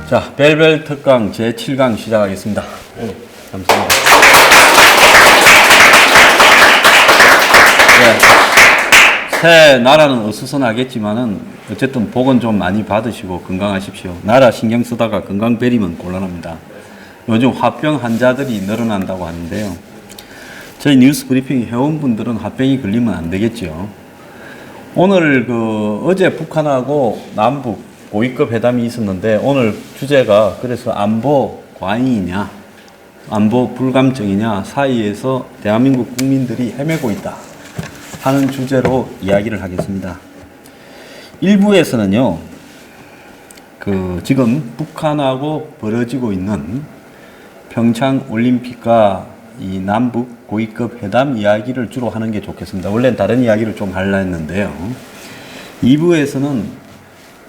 자, 벨벨 특강 제7강 시작하겠습니다. 감사합니다. 네, 새 나라는 어수선하겠지만은 어쨌든 복은 좀 많이 받으시고 건강하십시오. 나라 신경 쓰다가 건강 베리면 곤란합니다. 요즘 화병 환자들이 늘어난다고 하는데요. 저희 뉴스 브리핑 회원분들은 화병이 걸리면 안 되겠죠. 오늘 어제 북한하고 남북 고위급 회담이 있었는데 오늘 주제가 그래서 안보 과잉이냐 안보 불감증이냐 사이에서 대한민국 국민들이 헤매고 있다 하는 주제로 이야기를 하겠습니다. 일부에서는요 지금 북한하고 벌어지고 있는 평창 올림픽과 이 남북 고위급 회담 이야기를 주로 하는 게 좋겠습니다. 원래는 다른 이야기를 좀 하려 했는데요. 2부에서는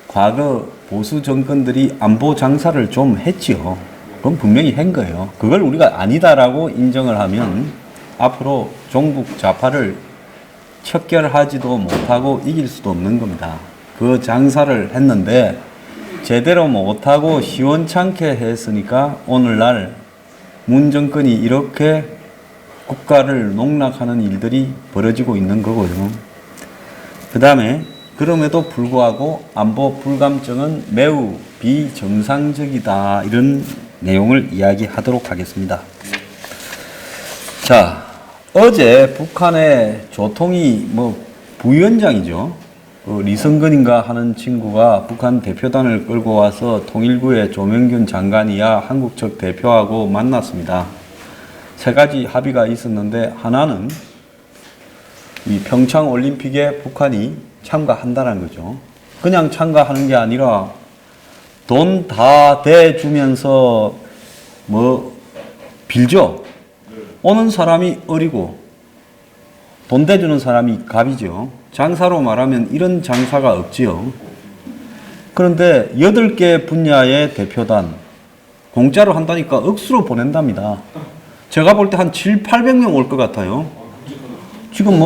과거 보수 정권들이 안보 장사를 좀 했지요. 그건 분명히 한 거예요. 그걸 우리가 아니다라고 인정을 하면 앞으로 종북 좌파를 척결하지도 못하고 이길 수도 없는 겁니다. 그 장사를 했는데 제대로 못하고 시원찮게 했으니까 오늘날 문 정권이 이렇게 국가를 농락하는 일들이 벌어지고 있는 거고요. 그 다음에 그럼에도 불구하고 안보 불감증은 매우 비정상적이다. 이런 내용을 이야기하도록 하겠습니다. 자, 어제 북한의 조통이 부위원장이죠. 리성근인가 하는 친구가 북한 대표단을 끌고 와서 통일부의 조명균 장관이야 한국 측 대표하고 만났습니다. 세 가지 합의가 있었는데 하나는 이 평창 올림픽에 북한이 참가한다는 거죠. 그냥 참가하는 게 아니라 돈 다 대주면서 빌죠. 오는 사람이 어리고 돈 대주는 사람이 갑이죠. 장사로 말하면 이런 장사가 없지요. 그런데 8개 분야의 대표단 공짜로 한다니까 억수로 보낸답니다. 제가 볼 때 한 700~800명 올 것 같아요. 지금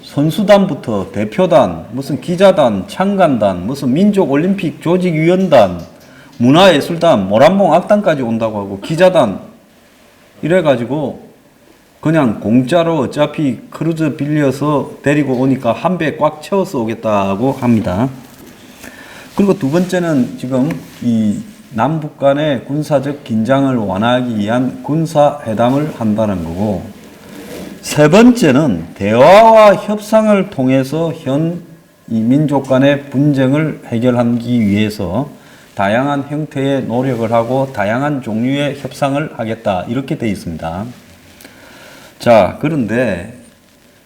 선수단부터 대표단, 무슨 기자단, 창간단, 무슨 민족올림픽 조직위원단, 문화예술단, 모란봉 악단까지 온다고 하고 기자단 이래가지고 그냥 공짜로 어차피 크루즈 빌려서 데리고 오니까 한 배 꽉 채워서 오겠다고 합니다. 그리고 두 번째는 지금 이 남북 간의 군사적 긴장을 완화하기 위한 군사회담을 한다는 거고 세 번째는 대화와 협상을 통해서 현 이 민족 간의 분쟁을 해결하기 위해서 다양한 형태의 노력을 하고 다양한 종류의 협상을 하겠다 이렇게 되어 있습니다. 자, 그런데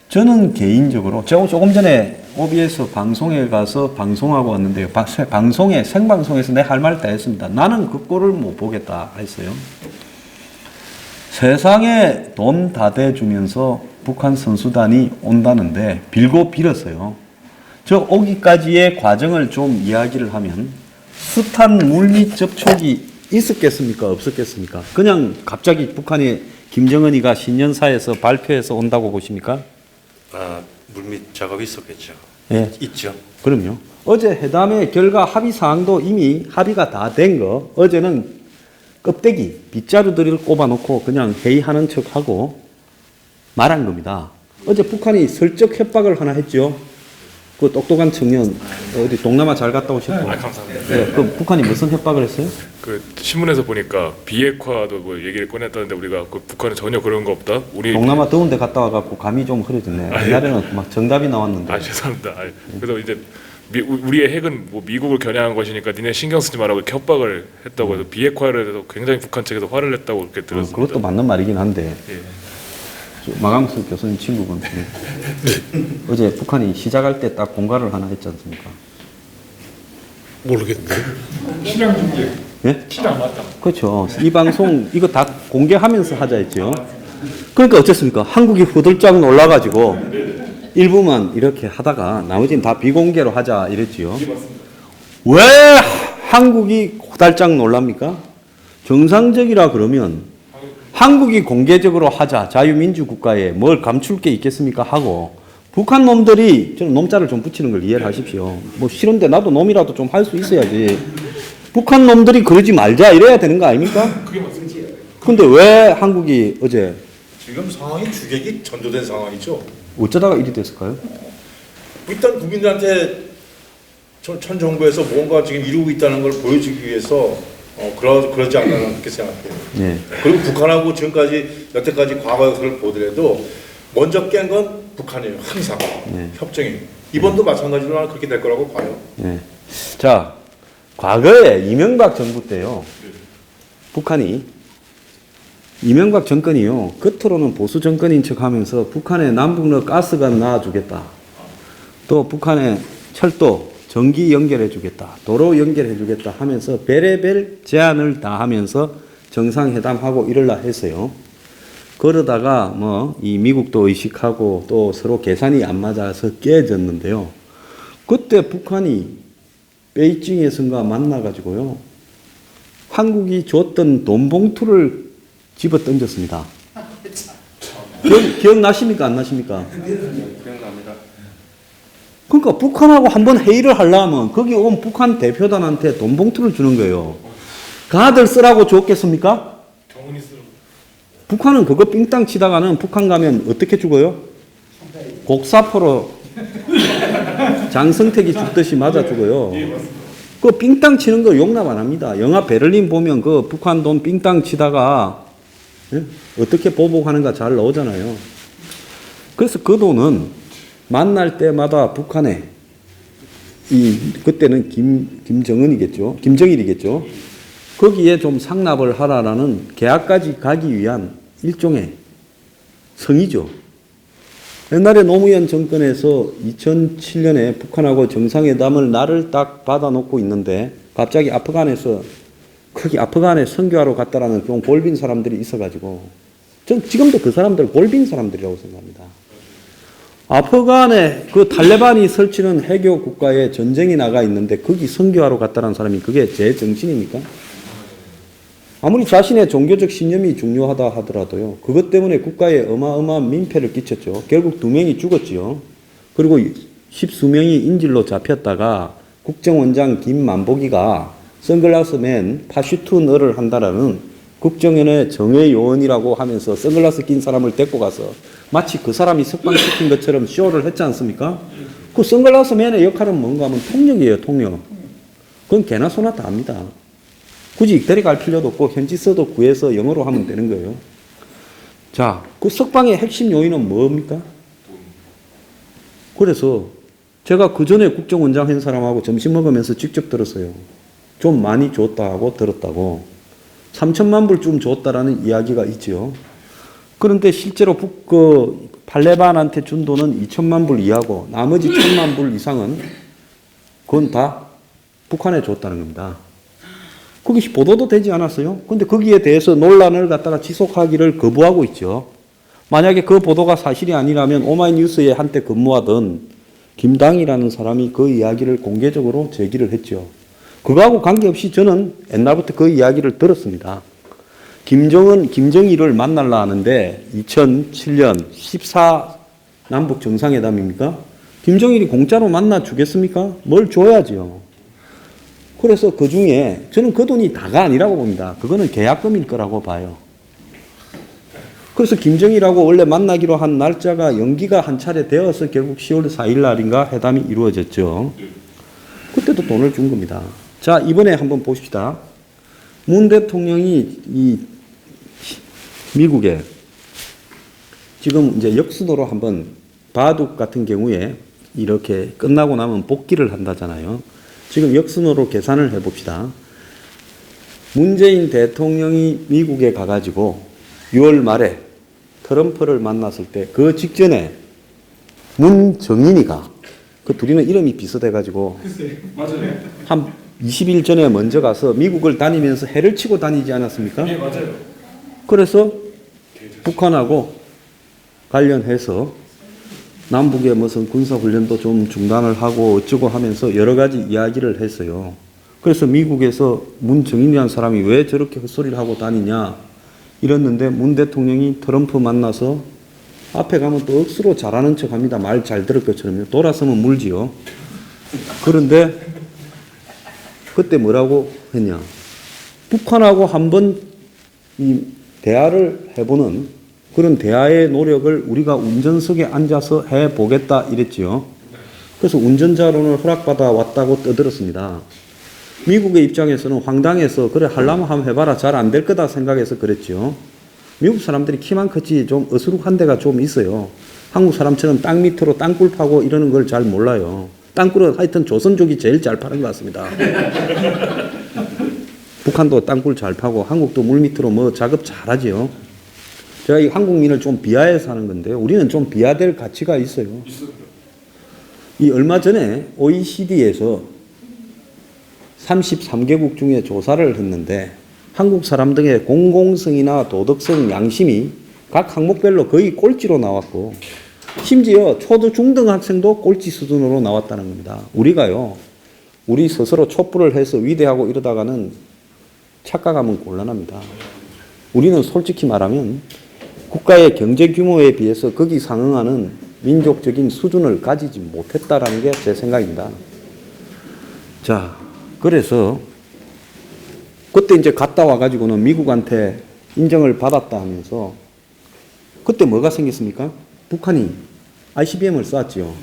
저는 개인적으로 제가 조금 전에 OBS 방송에 가서 방송하고 왔는데요. 생방송에서 내 할 말 다 했습니다. 나는 그 꼴을 못 보겠다 했어요. 세상에 돈 다 대주면서 북한 선수단이 온다는데 빌고 빌었어요. 저 오기까지의 과정을 좀 이야기를 하면 숱한 물밑 접촉이 있었겠습니까? 없었겠습니까? 그냥 갑자기 북한이 김정은이가 신년사에서 발표해서 온다고 보십니까? 물밑 작업이 있었겠죠. 예. 있죠. 그럼요. 어제 회담의 결과 합의 사항도 이미 합의가 다 된 거. 어제는 껍데기, 빗자루들을 꼽아놓고 그냥 회의하는 척하고 말한 겁니다. 어제 북한이 슬쩍 협박을 하나 했죠. 그 똑똑한 청년 어디 동남아 잘 갔다 오셨고. 감사합니다. 네, 그 북한이 무슨 협박을 했어요? 그 신문에서 보니까 비핵화도 얘기를 꺼냈다는데 우리가 북한은 전혀 그런 거 없다. 우리 동남아 더운데 갔다 와갖고 감이 좀 흐려졌네. 옛날에는 막 정답이 나왔는데. 죄송합니다. 그래서 이제 우리의 핵은 미국을 겨냥한 것이니까 니네 신경 쓰지 말라고 이렇게 협박을 했다고 해서 비핵화를 해서 굉장히 북한 측에서 화를 냈다고 그렇게 들었습니다. 그것도 맞는 말이긴 한데. 예. 마강수 교수님 친구분 어제 북한이 시작할 때 딱 공갈을 하나 했지 않습니까? 모르겠는데. 실황 중계. 예? 실황 맞다. 그렇죠. 이 방송 이거 다 공개하면서 하자 했죠. 그러니까 어쨌습니까? 한국이 후들짝 놀라가지고 일부만 이렇게 하다가 나머지는 다 비공개로 하자 이랬지요. 왜 한국이 후달짝 놀랍니까? 정상적이라 그러면 한국이 공개적으로 하자, 자유민주국가에 뭘 감출 게 있겠습니까? 하고 북한 놈들이 저는 놈자를 좀 붙이는 걸 이해를 하십시오. 싫은데 나도 놈이라도 좀 할 수 있어야지. 북한 놈들이 그러지 말자 이래야 되는 거 아닙니까? 그게 맞습니다. 근데 왜 한국이 어제 지금 상황이 주객이 전도된 상황이죠. 어쩌다가 이리 됐을까요? 일단 국민들한테 전 정부에서 뭔가 지금 이루고 있다는 걸 보여주기 위해서 그러지 않나 그렇게 생각해요. 네. 그리고 북한하고 지금까지 여태까지 과거를 보더라도 먼저 깬 건 북한이에요. 항상 협정이. 이번도 마찬가지로 나는 그렇게 될 거라고 봐요. 네. 자, 과거에 이명박 정부 때요, 북한이 이명박 정권이요, 겉으로는 보수 정권인 척하면서 북한에 남북로 가스관 놔주겠다. 또 북한에 철도, 전기 연결해주겠다. 도로 연결해주겠다 하면서 별의별 제안을 다 하면서 정상회담하고 이럴라 했어요. 그러다가 뭐 이 미국도 의식하고 또 서로 계산이 안 맞아서 깨졌는데요. 그때 북한이 베이징에선가 만나가지고요, 한국이 줬던 돈 봉투를 집어 던졌습니다. 기억나십니까? 안 나십니까? 기억납니다. 그러니까 북한하고 한번 회의를 하려면 거기 온 북한 대표단한테 돈 봉투를 주는 거예요. 가들 쓰라고 줬겠습니까? 경훈이 쓰러. 북한은 그거 삥땅 치다가는 북한 가면 어떻게 죽어요? 곡사포로 장성택이 죽듯이 맞아 죽어요. 그 삥땅 치는 거 용납 안 합니다. 영화 베를린 보면 그 북한 돈 삥땅 치다가 어떻게 보복하는가 잘 나오잖아요. 그래서 그 돈은 만날 때마다 북한에 그때는 김정일이겠죠. 거기에 좀 상납을 하라라는 계약까지 가기 위한 일종의 성의죠. 옛날에 노무현 정권에서 2007년에 북한하고 정상회담을 날을 딱 받아놓고 있는데 갑자기 아프간에서 거기 아프간에 선교하러 갔다라는 좀 골빈 사람들이 있어가지고 전 지금도 그 사람들 골빈 사람들이라고 생각합니다. 아프간에 그 탈레반이 설치는 해교 국가에 전쟁이 나가 있는데 거기 선교하러 갔다는 사람이 그게 제 정신입니까? 아무리 자신의 종교적 신념이 중요하다 하더라도요, 그것 때문에 국가에 어마어마한 민폐를 끼쳤죠. 결국 2명이 죽었지요. 그리고 10수명이 인질로 잡혔다가 국정원장 김만복이가 선글라스 맨 파슈트 너를 한다라는 국정원의 정외요원이라고 하면서 선글라스 낀 사람을 데리고 가서 마치 그 사람이 석방시킨 것처럼 쇼를 했지 않습니까? 그 선글라스 맨의 역할은 뭔가 하면 통역이에요, 통역. 그건 개나 소나 다 압니다. 굳이 데려갈 필요도 없고 현지서도 구해서 영어로 하면 되는 거예요. 자, 그 석방의 핵심 요인은 뭡니까? 그래서 제가 그 전에 국정원장 한 사람하고 점심 먹으면서 직접 들었어요. 좀 많이 줬다고 들었다고. 3천만 불쯤 줬다라는 이야기가 있죠. 그런데 실제로 팔레반한테 준 돈은 2천만 불 이하고 나머지 1천만 불 이상은 그건 다 북한에 줬다는 겁니다. 거기 보도도 되지 않았어요. 근데 거기에 대해서 논란을 갖다가 지속하기를 거부하고 있죠. 만약에 그 보도가 사실이 아니라면 오마이뉴스에 한때 근무하던 김당이라는 사람이 그 이야기를 공개적으로 제기를 했죠. 그거하고 관계없이 저는 옛날부터 그 이야기를 들었습니다. 김정일을 만나려 하는데 2007년 14 남북 정상회담입니까? 김정일이 공짜로 만나 주겠습니까? 뭘 줘야지요. 그래서 그 중에 저는 그 돈이 다가 아니라고 봅니다. 그거는 계약금일 거라고 봐요. 그래서 김정일하고 원래 만나기로 한 날짜가 연기가 한 차례 되어서 결국 10월 4일 날인가 회담이 이루어졌죠. 그때도 돈을 준 겁니다. 자, 이번에 한번 보십시다. 문 대통령이 이 미국에 지금 이제 역순으로 한번 바둑 같은 경우에 이렇게 끝나고 나면 복귀를 한다잖아요. 지금 역순으로 계산을 해봅시다. 문재인 대통령이 미국에 가가지고 6월 말에 트럼프를 만났을 때 그 직전에 문정인이가 그 둘이는 이름이 비슷해가지고 한 20일 전에 먼저 가서 미국을 다니면서 해를 치고 다니지 않았습니까? 네, 맞아요. 그래서 북한하고 관련해서 남북의 무슨 군사훈련도 좀 중단을 하고 어쩌고 하면서 여러 가지 이야기를 했어요. 그래서 미국에서 문정인이라는 사람이 왜 저렇게 헛소리를 하고 다니냐 이랬는데 문 대통령이 트럼프 만나서 앞에 가면 또 억수로 잘하는 척 합니다. 말 잘 들을 것처럼요. 돌아서면 물지요. 그런데 그때 뭐라고 했냐? 북한하고 한번 이 대화를 해보는 그런 대화의 노력을 우리가 운전석에 앉아서 해보겠다 이랬지요. 그래서 운전자론을 허락받아 왔다고 떠들었습니다. 미국의 입장에서는 황당해서 그래 하려면 한번 해봐라 잘 안 될 거다 생각해서 그랬죠. 미국 사람들이 키만 컸지 좀 어수룩한 데가 좀 있어요. 한국 사람처럼 땅 밑으로 땅굴 파고 이러는 걸 잘 몰라요. 땅굴은 하여튼 조선족이 제일 잘 파는 것 같습니다. 북한도 땅굴 잘 파고 한국도 물 밑으로 뭐 작업 잘하지요. 제가 이 한국민을 좀 비하해서 하는 건데 우리는 좀 비하될 가치가 있어요. 이 얼마 전에 OECD에서 33개국 중에 조사를 했는데 한국 사람 등의 공공성이나 도덕성, 양심이 각 항목별로 거의 꼴찌로 나왔고 심지어 초등, 중등 학생도 꼴찌 수준으로 나왔다는 겁니다. 우리가요, 우리 스스로 촛불을 해서 위대하고 이러다가는 착각하면 곤란합니다. 우리는 솔직히 말하면 국가의 경제 규모에 비해서 거기 상응하는 민족적인 수준을 가지지 못했다라는 게 제 생각입니다. 자, 그래서 그때 이제 갔다 와가지고는 미국한테 인정을 받았다 하면서 그때 뭐가 생겼습니까? 북한이 ICBM을 쐈죠.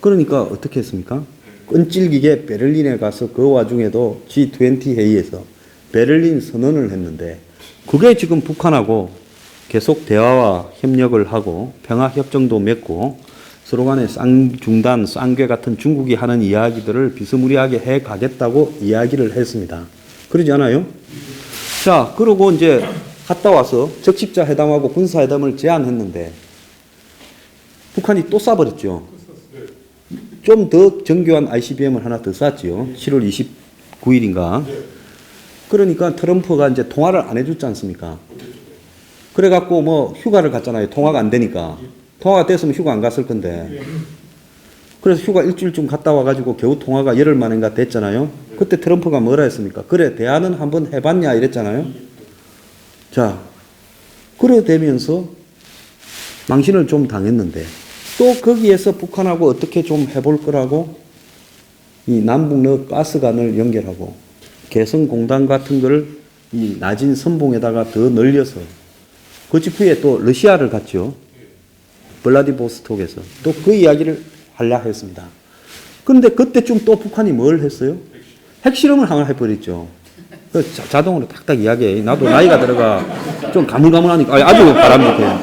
그러니까 어떻게 했습니까? 끈질기게 베를린에 가서 그 와중에도 G20 회의에서 베를린 선언을 했는데 그게 지금 북한하고 계속 대화와 협력을 하고 평화협정도 맺고 서로 간에 쌍중단, 쌍괴 같은 중국이 하는 이야기들을 비스무리하게 해 가겠다고 이야기를 했습니다. 그러지 않아요? 자, 그러고 이제 갔다 와서 적십자 회담하고 군사회담을 제안했는데 북한이 또 쏴버렸죠. 좀 더 정교한 ICBM을 하나 더 쐈지요. 7월 29일인가. 그러니까 트럼프가 이제 통화를 안 해줬지 않습니까? 그래갖고 뭐 휴가를 갔잖아요. 통화가 안 되니까. 통화가 됐으면 휴가 안 갔을 건데. 그래서 휴가 일주일쯤 갔다 와가지고 겨우 통화가 열흘 만인가 됐잖아요. 그때 트럼프가 뭐라 했습니까? 그래, 대화는 한번 해봤냐 이랬잖아요. 자, 그래 되면서 망신을 좀 당했는데 또 거기에서 북한하고 어떻게 좀 해볼 거라고 이 남북러 가스관을 연결하고 개성공단 같은 거를 이 낮은 선봉에다가 더 늘려서 그 직후에 또 러시아를 갔죠. 블라디보스톡에서 또 그 이야기를 하려 했습니다. 그런데 그때쯤 또 북한이 뭘 했어요? 핵실험을 하나 해버렸죠. 자동으로 딱딱 이야기해. 나도 나이가 들어가 좀 가물가물하니까 아주 바람직해요.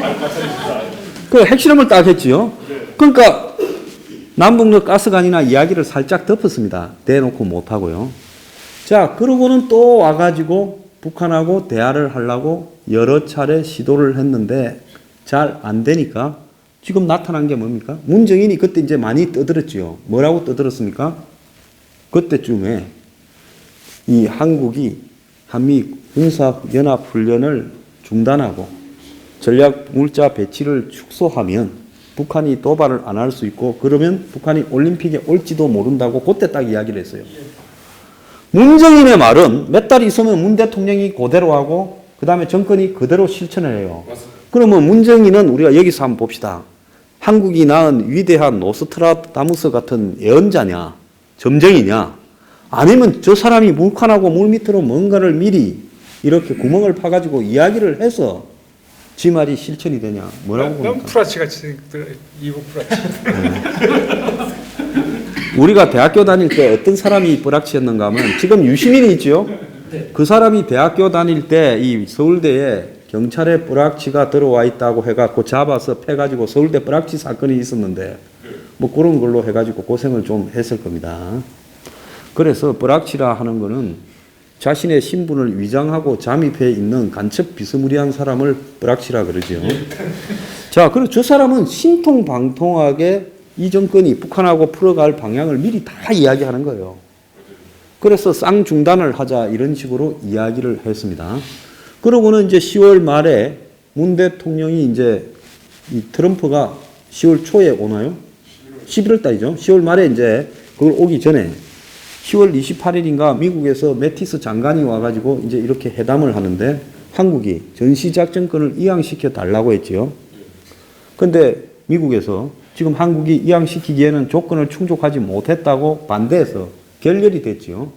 그 핵실험을 딱 했지요. 그러니까 남북러 가스관이나 이야기를 살짝 덮었습니다. 대놓고 못하고요. 자, 그러고는 또 와가지고 북한하고 대화를 하려고 여러 차례 시도를 했는데 잘 안 되니까 지금 나타난 게 뭡니까? 문정인이 그때 이제 많이 떠들었지요. 뭐라고 떠들었습니까? 그때쯤에 이 한국이 한미 군사연합훈련을 중단하고 전략 물자 배치를 축소하면 북한이 도발을 안 할 수 있고 그러면 북한이 올림픽에 올지도 모른다고 그때 딱 이야기를 했어요. 문정인의 말은 몇 달 있으면 문 대통령이 그대로 하고 그 다음에 정권이 그대로 실천을 해요. 그러면 문정인은 우리가 여기서 한번 봅시다. 한국이 낳은 위대한 노스트라다무스 같은 예언자냐? 점쟁이냐? 아니면 저 사람이 북한하고 물 밑으로 뭔가를 미리 이렇게 구멍을 파가지고 이야기를 해서 지 말이 실천이 되냐? 뭐라고 봅니까? 너무 프라치 같이 이북 프라치. 우리가 대학교 다닐 때 어떤 사람이 뿌락치였는가 하면 지금 유시민이 있죠? 그 사람이 대학교 다닐 때 이 서울대에 경찰에 뿌락치가 들어와 있다고 해갖고 잡아서 패가지고 서울대 뿌락치 사건이 있었는데 뭐 그런 걸로 해가지고 고생을 좀 했을 겁니다. 그래서 뿌락치라 하는 거는 자신의 신분을 위장하고 잠입해 있는 간첩 비스무리한 사람을 뿌락치라 그러죠. 자, 그리고 저 사람은 신통방통하게 이 정권이 북한하고 풀어갈 방향을 미리 다 이야기하는 거예요. 그래서 쌍중단을 하자 이런 식으로 이야기를 했습니다. 그러고는 이제 10월 말에 문 대통령이 이제 이 트럼프가 10월 초에 오나요? 11월 달이죠. 10월 말에 이제 그걸 오기 전에 10월 28일인가 미국에서 매티스 장관이 와가지고 이제 이렇게 회담을 하는데 한국이 전시작전권을 이양시켜 달라고 했지요. 근데 미국에서 지금 한국이 이양시키기에는 조건을 충족하지 못했다고 반대해서 결렬이 됐죠.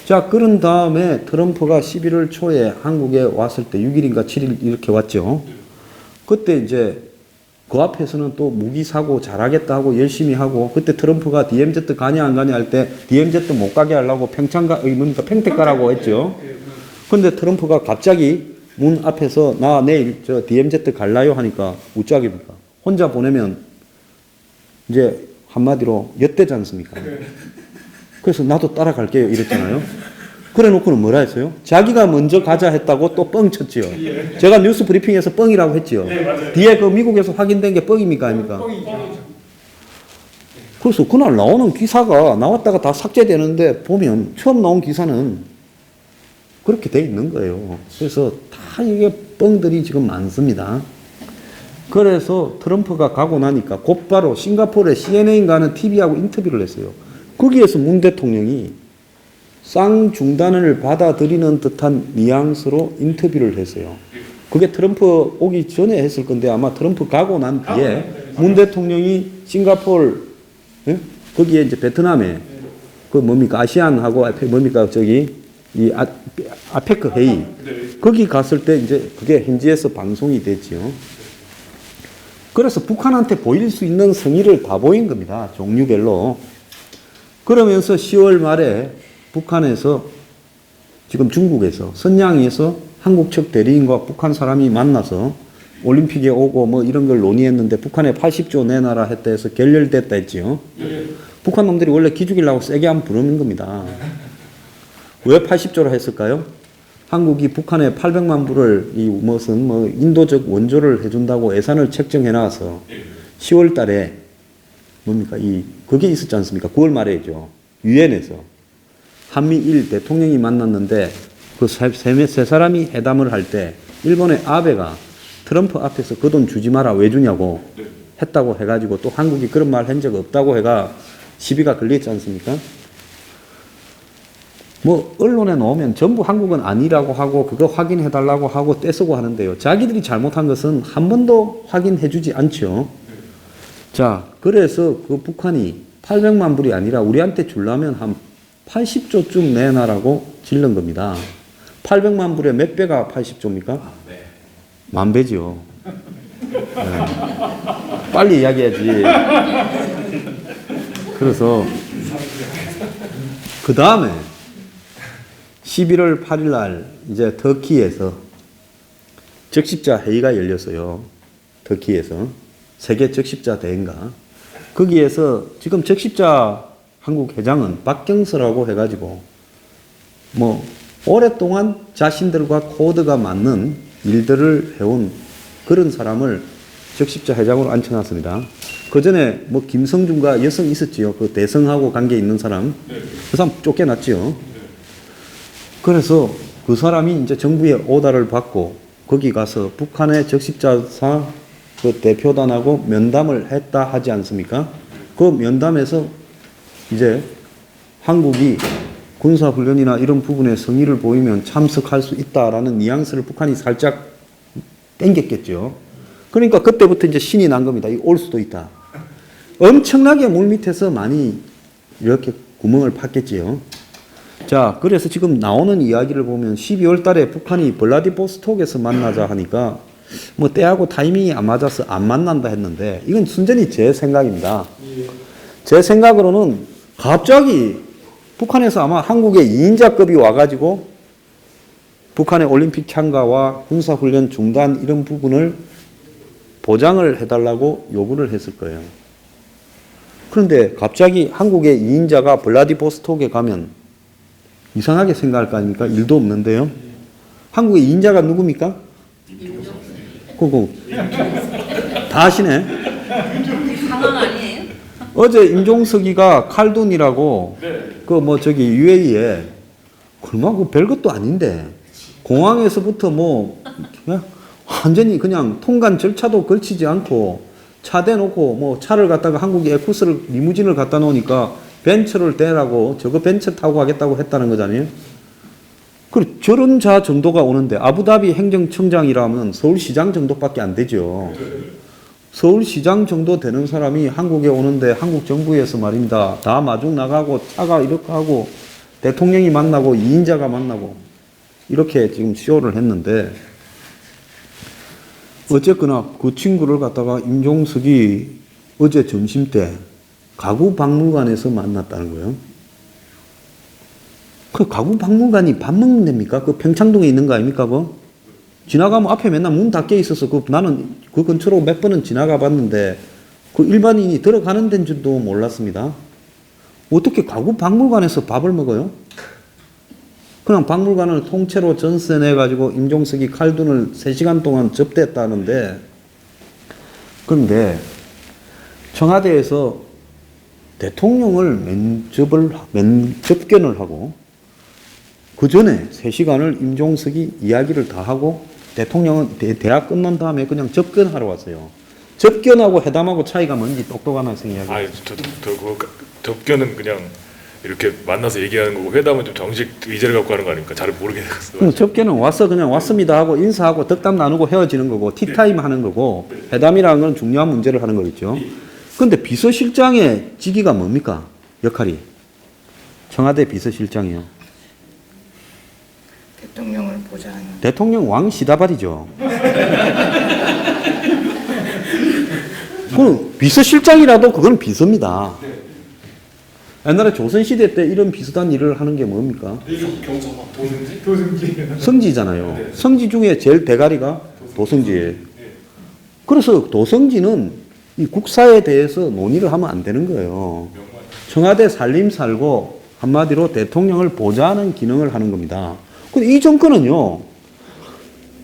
자, 그런 다음에 트럼프가 11월 초에 한국에 왔을 때 6일인가 7일 이렇게 왔죠. 그때 이제 그 앞에서는 또 무기 사고 잘하겠다 하고 열심히 하고, 그때 트럼프가 DMZ 가냐 안 가냐 할 때 DMZ 못 가게 하려고 평택 가라고 했죠. 근데 트럼프가 갑자기 문 앞에서 나 내일 저 DMZ 갈라요 하니까 우짝입니까? 혼자 보내면 이제 한마디로 엿대지 않습니까? 그래서 나도 따라갈게요 이랬잖아요. 그래 놓고는 뭐라 했어요? 자기가 먼저 가자 했다고 또 뻥 쳤지요. 제가 뉴스 브리핑에서 뻥이라고 했지요. 뒤에 그 미국에서 확인된 게 뻥입니까 아닙니까? 그래서 그날 나오는 기사가 나왔다가 다 삭제되는데 보면 처음 나온 기사는 그렇게 돼 있는 거예요. 그래서 다 이게 뻥들이 지금 많습니다. 그래서 트럼프가 가고 나니까 곧바로 싱가포르의 CNN인가 하는 TV하고 인터뷰를 했어요. 거기에서 문 대통령이 쌍중단을 받아들이는 듯한 뉘앙스로 인터뷰를 했어요. 그게 트럼프 오기 전에 했을 건데 아마 트럼프 가고 난 뒤에 문 대통령이 싱가포르, 예? 거기에 이제 베트남에 그 뭡니까 아시안하고 뭡니까 저기 이 아페크 회의 거기 갔을 때 이제 그게 현지에서 방송이 됐지요. 그래서 북한한테 보일 수 있는 성의를 다 보인 겁니다. 종류별로. 그러면서 10월 말에 북한에서 지금 중국에서 선양에서 한국 측 대리인과 북한 사람이 만나서 올림픽에 오고 뭐 이런 걸 논의했는데 북한에 80조 내놔라 했다 해서 결렬됐다 했지요. 북한 놈들이 원래 기죽이려고 세게 한번 부르는 겁니다. 왜 80조라 했을까요? 한국이 북한에 800만 불을 이 무슨 뭐 인도적 원조를 해준다고 예산을 책정해 놔서 10월 달에 뭡니까 그게 있었지 않습니까? 9월 말에죠. 유엔에서 한미일 대통령이 만났는데 그 세 사람이 회담을 할 때 일본의 아베가 트럼프 앞에서 그 돈 주지 마라 왜 주냐고 했다고 해가지고 또 한국이 그런 말 한 적 없다고 해가 시비가 걸렸지 않습니까? 뭐 언론에 나오면 전부 한국은 아니라고 하고 그거 확인해 달라고 하고 떼쓰고 하는데요. 자기들이 잘못한 것은 한 번도 확인해 주지 않죠. 자, 그래서 그 북한이 800만 불이 아니라 우리한테 주려면 한 80조쯤 내놔라고 질른 겁니다. 800만 불에 몇 배가 80조입니까? 만 배죠. 네. 빨리 이야기해야지. 그래서 그 다음에 11월 8일 날 이제 터키에서 적십자 회의가 열렸어요. 터키에서 세계 적십자 대회인가. 거기에서 지금 적십자 한국 회장은 박경서라고 해가지고 뭐 오랫동안 자신들과 코드가 맞는 일들을 해온 그런 사람을 적십자 회장으로 앉혀놨습니다. 그 전에 뭐 김성준과 여성 있었지요. 그 대성하고 관계 있는 사람. 그 사람 쫓겨났지요. 그래서 그 사람이 이제 정부의 오다를 받고 거기 가서 북한의 적십자사 그 대표단하고 면담을 했다 하지 않습니까? 그 면담에서 이제 한국이 군사훈련이나 이런 부분에 성의를 보이면 참석할 수 있다라는 뉘앙스를 북한이 살짝 땡겼겠죠. 그러니까 그때부터 이제 신이 난 겁니다. 올 수도 있다. 엄청나게 물밑에서 많이 이렇게 구멍을 팠겠지요. 자, 그래서 지금 나오는 이야기를 보면 12월 달에 북한이 블라디보스톡에서 만나자 하니까 뭐 때하고 타이밍이 안 맞아서 안 만난다 했는데 이건 순전히 제 생각입니다. 제 생각으로는 갑자기 북한에서 아마 한국의 2인자급이 와가지고 북한의 올림픽 참가와 군사훈련 중단 이런 부분을 보장을 해달라고 요구를 했을 거예요. 그런데 갑자기 한국의 2인자가 블라디보스톡에 가면 이상하게 생각할 거 아닙니까? 일도 없는데요. 한국의 2인자가 누굽니까? 그거 다 아시네. 상황 아니에요? 어제 임종석이가 칼둔이라고 그 뭐 저기 UAE에 얼마 그 별것도 아닌데 공항에서부터 뭐 그냥 완전히 그냥 통관 절차도 걸치지 않고 차 대놓고 뭐 차를 갖다가 한국이 에쿠스를 리무진을 갖다 놓으니까 벤처를 대라고 저거 벤처 타고 가겠다고 했다는 거잖아요. 그 저런 자 정도가 오는데 아부다비 행정청장이라면 서울시장 정도밖에 안 되죠. 서울시장 정도 되는 사람이 한국에 오는데 한국 정부에서 말입니다. 다 마중 나가고 차가 이렇게 하고 대통령이 만나고 2인자가 만나고 이렇게 지금 쇼를 했는데 어쨌거나 그 친구를 갖다가 임종석이 어제 점심 때 가구 박물관에서 만났다는 거예요. 그 가구 박물관이 밥 먹는 데입니까? 그 평창동에 있는 거 아닙니까? 그거? 지나가면 앞에 맨날 문 닫혀 있어서 나는 그 근처로 몇 번은 지나가 봤는데 그 일반인이 들어가는 데인 줄도 몰랐습니다. 어떻게 가구 박물관에서 밥을 먹어요? 그냥 박물관을 통째로 전세 내가지고 임종석이 칼둔을 3시간 동안 접대했다는데, 그런데 청와대에서 대통령을 접견을 하고 그 전에 3시간을 임종석이 이야기를 다 하고 대통령은 대학 끝난 다음에 그냥 접견하러 왔어요. 접견하고 회담하고 차이가 뭔지 똑똑한 학생이 이야기. 저도 그 접견은 그냥 이렇게 만나서 얘기하는 거고 회담은 좀 정식 의제를 갖고 하는 거 아닙니까? 잘 모르겠어요. 접견은 와서 그냥 왔습니다 하고 인사하고 덕담 나누고 헤어지는 거고 티타임 하는 거고, 회담이라는 건 중요한 문제를 하는 거겠죠. 그런데 비서실장의 직위가 뭡니까? 역할이. 청와대 비서실장이요. 대통령을 보좌하는. 대통령 왕 시다발이죠. 그 비서실장이라도 그건 비서입니다. 옛날에 조선시대 때 이런 비슷한 일을 하는 게 뭡니까? 성지잖아요. 성지 중에 제일 대가리가 도성지예요. 그래서 도성지는 이 국사에 대해서 논의를 하면 안 되는 거예요. 청와대 살림 살고 한마디로 대통령을 보좌하는 기능을 하는 겁니다. 근데 이 정권은요,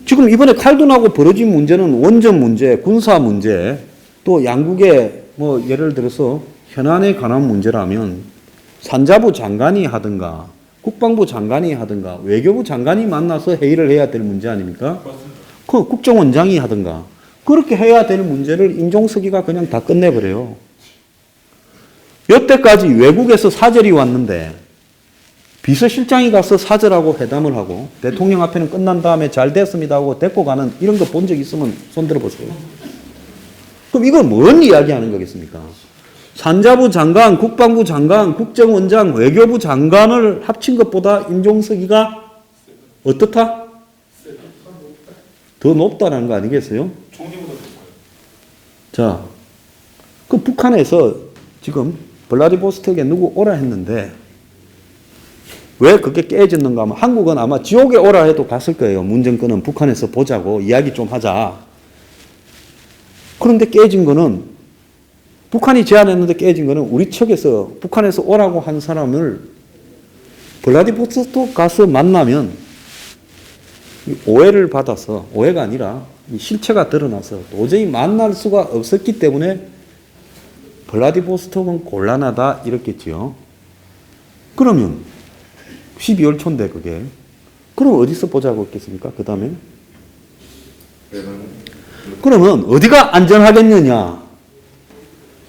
지금 이번에 칼둔하고 벌어진 문제는 원전 문제, 군사 문제, 또 양국의 뭐 예를 들어서 현안에 관한 문제라면 산자부 장관이 하든가 국방부 장관이 하든가 외교부 장관이 만나서 회의를 해야 될 문제 아닙니까? 그 국정원장이 하든가 그렇게 해야 될 문제를 임종석이가 그냥 다 끝내버려요. 여태까지 외국에서 사절이 왔는데 비서실장이 가서 사절하고 회담을 하고 대통령 앞에는 끝난 다음에 잘 됐습니다 하고 데리고 가는 이런 거 본 적 있으면 손 들어보세요. 그럼 이건 뭔 이야기하는 거겠습니까? 산자부 장관, 국방부 장관, 국정원장, 외교부 장관을 합친 것보다 임종석이가 어떻다? 더 높다는 거 아니겠어요? 자, 그 북한에서 지금 블라디보스톡에 누구 오라 했는데 왜 그게 깨졌는가 하면 한국은 아마 지옥에 오라 해도 갔을 거예요. 문 정권은 북한에서 보자고 이야기 좀 하자. 그런데 깨진 거는 북한이 제안했는데 깨진 거는 우리 측에서 북한에서 오라고 한 사람을 블라디보스톡 가서 만나면 오해를 받아서, 오해가 아니라 실체가 드러나서 도저히 만날 수가 없었기 때문에 블라디보스톡은 곤란하다 이랬겠지요. 그러면 12월 초인데 그게 그럼 어디서 보자고 했겠습니까? 그 다음에 그러면 어디가 안전하겠느냐?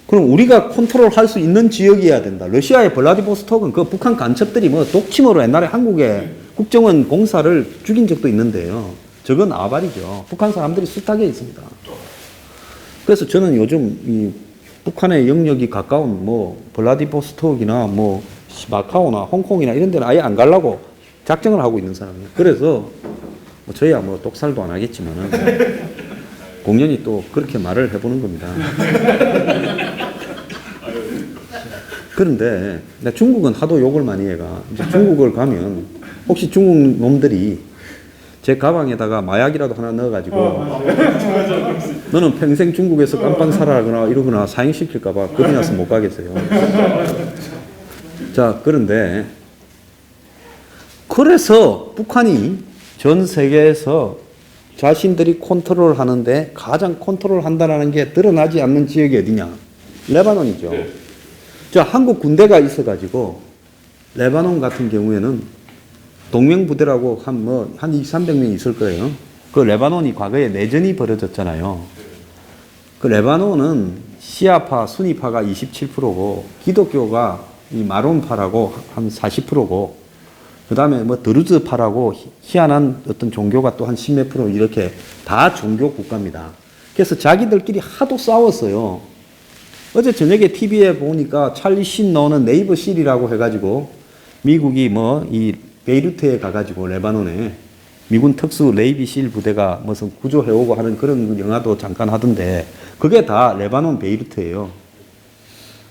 그럼 우리가 컨트롤할 수 있는 지역이어야 된다. 러시아의 블라디보스톡은 그 북한 간첩들이 뭐 독침으로 옛날에 한국의 국정원 공사를 죽인 적도 있는데요. 저건 아발이죠. 북한 사람들이 숱하게 있습니다. 그래서 저는 요즘 이 북한의 영역이 가까운 뭐 블라디보스톡이나 뭐 마카오나 홍콩이나 이런 데는 아예 안 가려고 작정을 하고 있는 사람이에요. 그래서 뭐 저희야 뭐 독살도 안 하겠지만은 공연히 또 그렇게 말을 해보는 겁니다. 그런데 중국은 하도 욕을 많이 해가 이제 중국을 가면 혹시 중국 놈들이 제 가방에다가 마약이라도 하나 넣어가지고 너는 평생 중국에서 깜빵 살아가거나 이러거나 사형시킬까봐 겁이 나서 못 가겠어요. 자, 그런데 그래서 북한이 전 세계에서 자신들이 컨트롤 하는데 가장 컨트롤 한다는 게 드러나지 않는 지역이 어디냐? 레바논이죠. 자, 한국 군대가 있어가지고 레바논 같은 경우에는 동명부대라고 한 2, 300명 있을 거예요. 그 레바논이 과거에 내전이 벌어졌잖아요. 그 레바논은 시아파, 수니파가 27%고 기독교가 이 마론파라고 한 40%고 그 다음에 뭐 드루즈파라고 희한한 어떤 종교가 또 한 10몇 프로 이렇게 다 종교 국가입니다. 그래서 자기들끼리 하도 싸웠어요. 어제 저녁에 TV에 보니까 찰리 신 나오는 네이버 실이라고 해가지고 미국이 뭐 이 베이루트에 가가지고 레바논에 미군 특수 네이비 실 부대가 무슨 구조해오고 하는 그런 영화도 잠깐 하던데 그게 다 레바논 베이루트예요.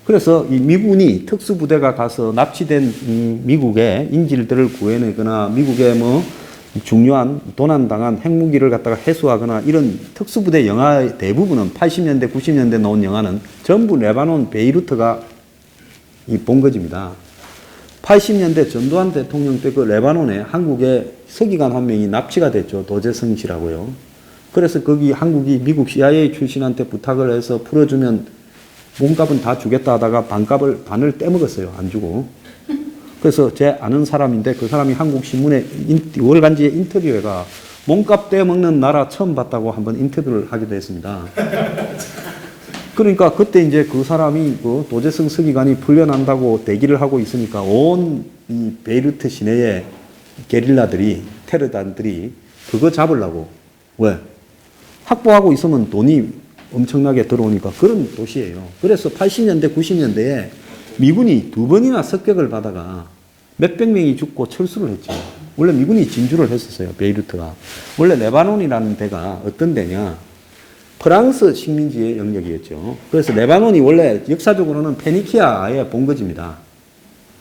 그래서 이 미군이 특수부대가 가서 납치된 미국의 인질들을 구해내거나 미국의 뭐 중요한 도난당한 핵무기를 갖다가 해수하거나 이런 특수부대 영화의 대부분은 80년대, 90년대 나온 영화는 전부 레바논 베이루트가 이 본거지입니다. 80년대 전두환 대통령 때 그 레바논에 한국의 서기관 한 명이 납치가 됐죠. 도재성 씨라고요. 그래서 거기 한국이 미국 CIA 출신한테 부탁을 해서 풀어주면 몸값은 다 주겠다 하다가 반을 떼먹었어요. 안 주고. 그래서 제 아는 사람인데 그 사람이 한국 신문에 월간지에 인터뷰회가 몸값 떼먹는 나라 처음 봤다고 한번 인터뷰를 하기도 했습니다. 그러니까 그때 이제 그 사람이 그 도재성 서기관이 풀려난다고 대기를 하고 있으니까 온 이 베이루트 시내의 게릴라들이 테러단들이 그거 잡으려고 왜? 확보하고 있으면 돈이 엄청나게 들어오니까 그런 도시예요. 그래서 80년대, 90년대에 미군이 2번이나 습격을 받아가 몇백 명이 죽고 철수를 했죠. 원래 미군이 진주를 했었어요. 베이루트가. 원래 레바논이라는 데가 어떤 데냐. 프랑스 식민지의 영역이었죠. 그래서 레바논이 원래 역사적으로는 페니키아의 본거지입니다.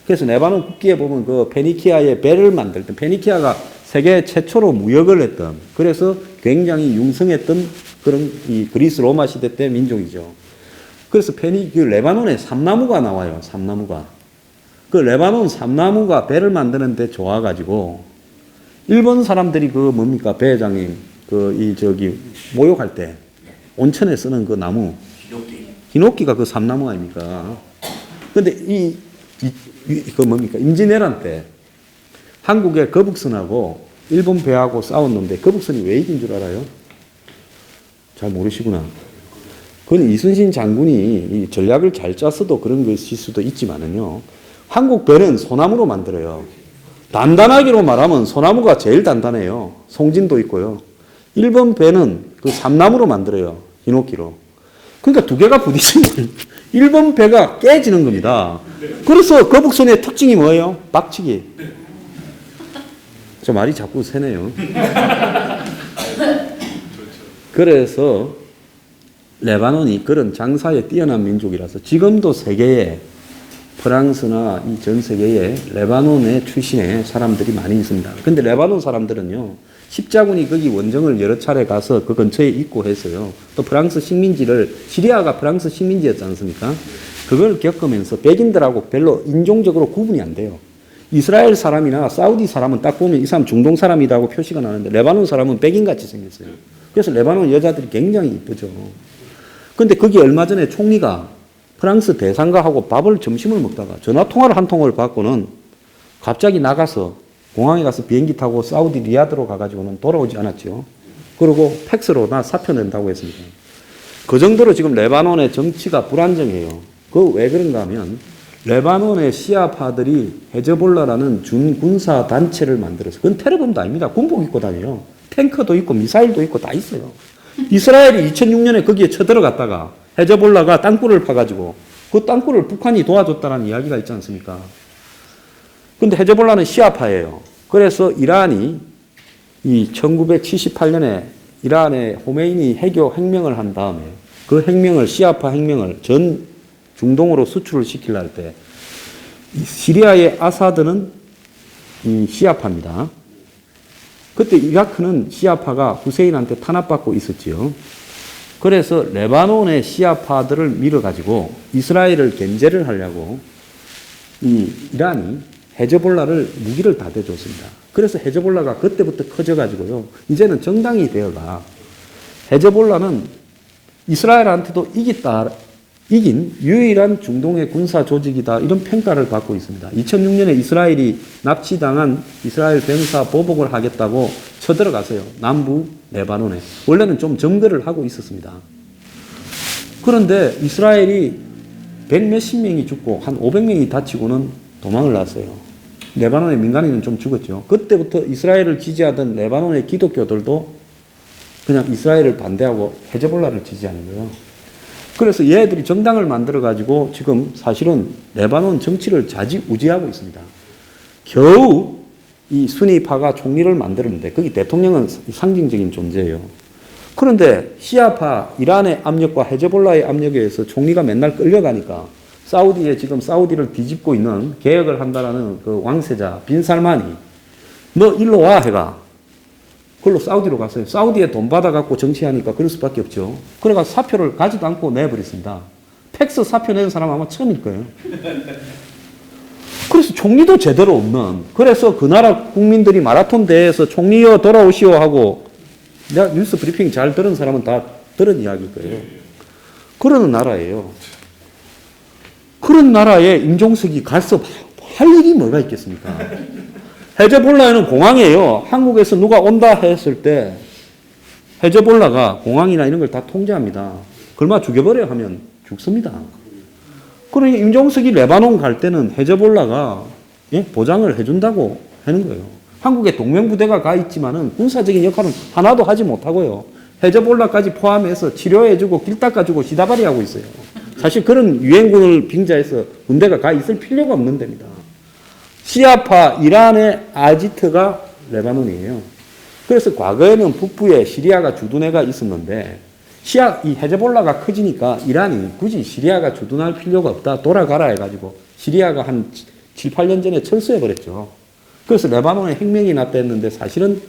그래서 레바논 국기에 보면 그 페니키아의 배를 만들 때 페니키아가 세계 최초로 무역을 했던 그래서 굉장히 융성했던 그런 이 그리스 로마 시대 때 민족이죠. 그래서 그 레바논에 삼나무가 나와요. 삼나무가. 그 레바논 삼나무가 배를 만드는데 좋아가지고 일본 사람들이 그 뭡니까 배 회장님 모욕할 때 온천에 쓰는 그 나무 히노키가 그 삼나무 아닙니까? 근데 그 뭡니까 임진왜란 때 한국의 거북선하고 일본 배하고 싸웠는데 거북선이 왜 이긴 줄 알아요? 잘 모르시구나. 그건 이순신 장군이 이 전략을 잘 짰어도 그런 것일 수도 있지만은요. 한국 배는 소나무로 만들어요. 단단하기로 말하면 소나무가 제일 단단해요. 송진도 있고요. 일본 배는 그 삼나무로 만들어요. 히노키로. 그러니까 두 개가 부딪히면 일본 배가 깨지는 겁니다. 그래서 거북선의 특징이 뭐예요? 박치기. 저 말이 자꾸 새네요. 그래서 레바논이 그런 장사에 뛰어난 민족이라서 지금도 세계에 프랑스나 이 전 세계에 레바논의 출신의 사람들이 많이 있습니다. 근데 레바논 사람들은요, 십자군이 거기 원정을 여러 차례 가서 그 근처에 있고 해서요. 또 프랑스 식민지를, 시리아가 프랑스 식민지였지 않습니까? 그걸 겪으면서 백인들하고 별로 인종적으로 구분이 안 돼요. 이스라엘 사람이나 사우디 사람은 딱 보면 이 사람 중동 사람이라고 표시가 나는데 레바논 사람은 백인같이 생겼어요. 그래서 레바논 여자들이 굉장히 이쁘죠. 근데 거기 얼마 전에 총리가 프랑스 대상가하고 점심을 먹다가 전화통화를 한 통을 받고는 갑자기 나가서 공항에 가서 비행기 타고 사우디 리야드로 가가지고는 돌아오지 않았죠. 그리고 팩스로 나 사표 낸다고 했습니다. 그 정도로 지금 레바논의 정치가 불안정해요. 그 왜 그런가 하면 레바논의 시아파들이 헤즈볼라라는 준군사 단체를 만들어서 그건 테러범도 아닙니다. 군복 입고 다녀요. 탱커도 있고 미사일도 있고 다 있어요. 이스라엘이 2006년에 거기에 쳐들어갔다가 헤즈볼라가 땅굴을 파가지고 그 땅굴을 북한이 도와줬다는 이야기가 있지 않습니까? 근데 헤즈볼라는 시아파예요. 그래서 이란이 이 1978년에 이란에 호메이니 해교 혁명을 한 다음에 그 혁명을 시아파 혁명을 전 중동으로 수출을 시키려 할 때 시리아의 아사드는 이 시아파입니다. 그때 이라크는 시아파가 후세인한테 탄압받고 있었지요. 그래서 레바논의 시아파들을 밀어가지고 이스라엘을 견제를 하려고 이 이란이 헤즈볼라를 무기를 다 대줬습니다. 그래서 헤즈볼라가 그때부터 커져가지고요. 이제는 정당이 되어가 헤즈볼라는 이스라엘한테도 이긴 유일한 중동의 군사 조직이다. 이런 평가를 받고 있습니다. 2006년에 이스라엘이 납치당한 이스라엘 병사 보복을 하겠다고 쳐들어가서요. 남부 레바논에. 원래는 좀 점거를 하고 있었습니다. 그런데 이스라엘이 100몇십 명이 죽고 한 500명이 다치고는 도망을 났어요. 레바논의 민간인은 좀 죽었죠. 그때부터 이스라엘을 지지하던 레바논의 기독교들도 그냥 이스라엘을 반대하고 헤즈볼라를 지지하는 거예요. 그래서 얘들이 정당을 만들어가지고 지금 사실은 레바논 정치를 좌지우지하고 있습니다. 겨우 이 수니파가 총리를 만들었는데 거기 대통령은 상징적인 존재예요. 그런데 시아파 이란의 압력과 헤즈볼라의 압력에 의해서 총리가 맨날 끌려가니까 사우디에 지금 사우디를 뒤집고 있는 개혁을 한다라는 그 왕세자 빈 살만이 너 일로 와 해가 그걸로 사우디로 갔어요. 사우디에 돈 받아갖고 정치하니까 그럴 수밖에 없죠. 그래가 사표를 가지도 않고 내버렸습니다. 팩스 사표 낸 사람 아마 처음일 거예요. 그래서 총리도 제대로 없는, 그래서 그 나라 국민들이 마라톤 대회에서 총리여 돌아오시오 하고, 내가 뉴스 브리핑 잘 들은 사람은 다 들은 이야기일 거예요. 그러는 나라예요. 그런 나라에 임종석이 가서 할 일이 뭐가 있겠습니까? 헤즈볼라는 공항이에요. 한국에서 누가 온다 했을 때 헤즈볼라가 공항이나 이런 걸 다 통제합니다. 얼마 죽여버려 하면 죽습니다. 그러니 임종석이 레바논 갈 때는 헤즈볼라가 보장을 해준다고 하는 거예요. 한국에 동명부대가 가 있지만은 군사적인 역할은 하나도 하지 못하고요. 헤즈볼라까지 포함해서 치료해주고 길 닦아주고 시다발이 하고 있어요. 사실 그런 유엔군을 빙자해서 군대가 가 있을 필요가 없는 데입니다. 시아파 이란의 아지트가 레바논이에요. 그래서 과거에는 북부에 시리아가 주둔해가 있었는데 이 헤즈볼라가 커지니까 이란이 굳이 시리아가 주둔할 필요가 없다. 돌아가라 해가지고 시리아가 한 7, 8년 전에 철수해버렸죠. 그래서 레바논에 혁명이 났다 했는데 사실은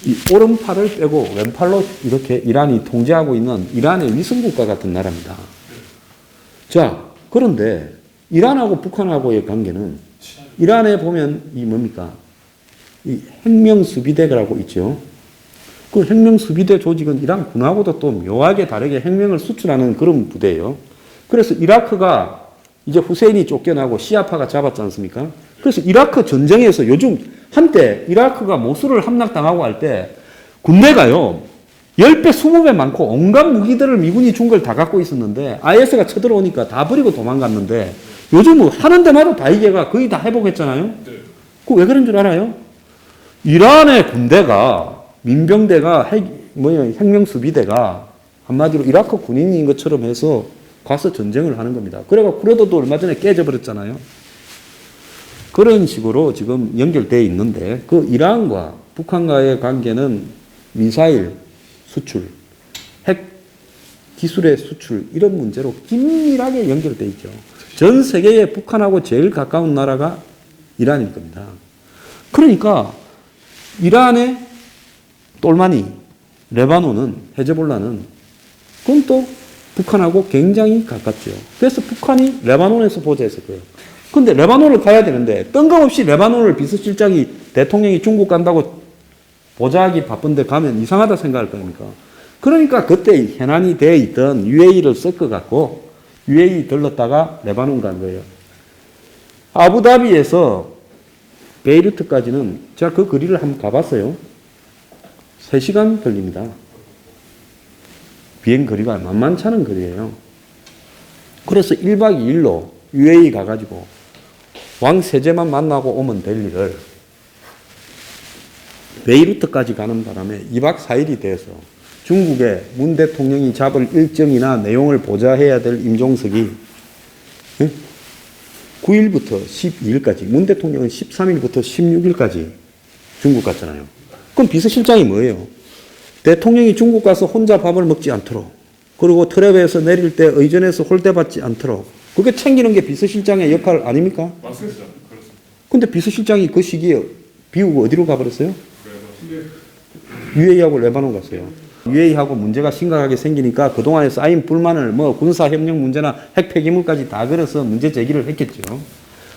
이 오른팔을 빼고 왼팔로 이렇게 이란이 통제하고 있는 이란의 위성국가 같은 나라입니다. 자, 그런데 이란하고 북한하고의 관계는 이란에 보면 이 뭡니까? 이 혁명수비대라고 있죠. 그 혁명수비대 조직은 이란 군하고도 또 묘하게 다르게 혁명을 수출하는 그런 부대예요. 그래서 이라크가 이제 후세인이 쫓겨나고 시아파가 잡았지 않습니까? 그래서 이라크 전쟁에서 요즘 한때 이라크가 모술을 함락당하고 할 때 군대가요 10배, 20배 많고 온갖 무기들을 미군이 준 걸 다 갖고 있었는데 IS가 쳐들어오니까 다 버리고 도망갔는데 요즘은 하는 데마다 다 이게가 거의 다 회복했잖아요. 그거 왜 그런 줄 알아요? 이란의 군대가 민병대가 혁명수비대가 한마디로 이라크 군인인 것처럼 해서 가서 전쟁을 하는 겁니다. 그래가 쿠르드도 얼마 전에 깨져버렸잖아요. 그런 식으로 지금 연결되어 있는데 그 이란과 북한과의 관계는 미사일 수출, 핵 기술의 수출 이런 문제로 긴밀하게 연결되어 있죠. 전 세계에 북한하고 제일 가까운 나라가 이란일 겁니다. 그러니까 이란의 똘마니, 레바논은 헤즈볼라는 그건 또 북한하고 굉장히 가깝죠. 그래서 북한이 레바논에서 보좌했을 거예요. 근데 레바논을 가야 되는데 뜬금없이 레바논을 비서실장이 대통령이 중국 간다고 보좌하기 바쁜데 가면 이상하다 생각할 거니까. 그러니까 그때 현안이 되어 있던 UAE를 섞어갖고 UAE 들렀다가 레바논 간 거예요. 아부다비에서 베이루트까지는 제가 그 거리를 한번 가봤어요. 3시간 걸립니다. 비행 거리가 만만치 않은 거리예요. 그래서 1박 2일로 UAE 가가지고 왕 세제만 만나고 오면 될 일을 베이루트까지 가는 바람에 2박 4일이 돼서 중국의 문 대통령이 잡을 일정이나 내용을 보좌해야 될 임종석이 9일부터 12일까지, 문 대통령은 13일부터 16일까지 중국 갔잖아요. 그럼 비서실장이 뭐예요? 대통령이 중국 가서 혼자 밥을 먹지 않도록, 그리고 트랩에서 내릴 때 의전에서 홀대받지 않도록, 그게 챙기는 게 비서실장의 역할 아닙니까? 맞습니다. 그렇습니다. 근데 비서실장이 그 시기에 비우고 어디로 가버렸어요? UAE하고 레바논 갔어요. UAE하고 문제가 심각하게 생기니까 그동안에 쌓인 불만을 군사협력 문제나 핵 폐기물까지 다 걸어서 문제 제기를 했겠죠.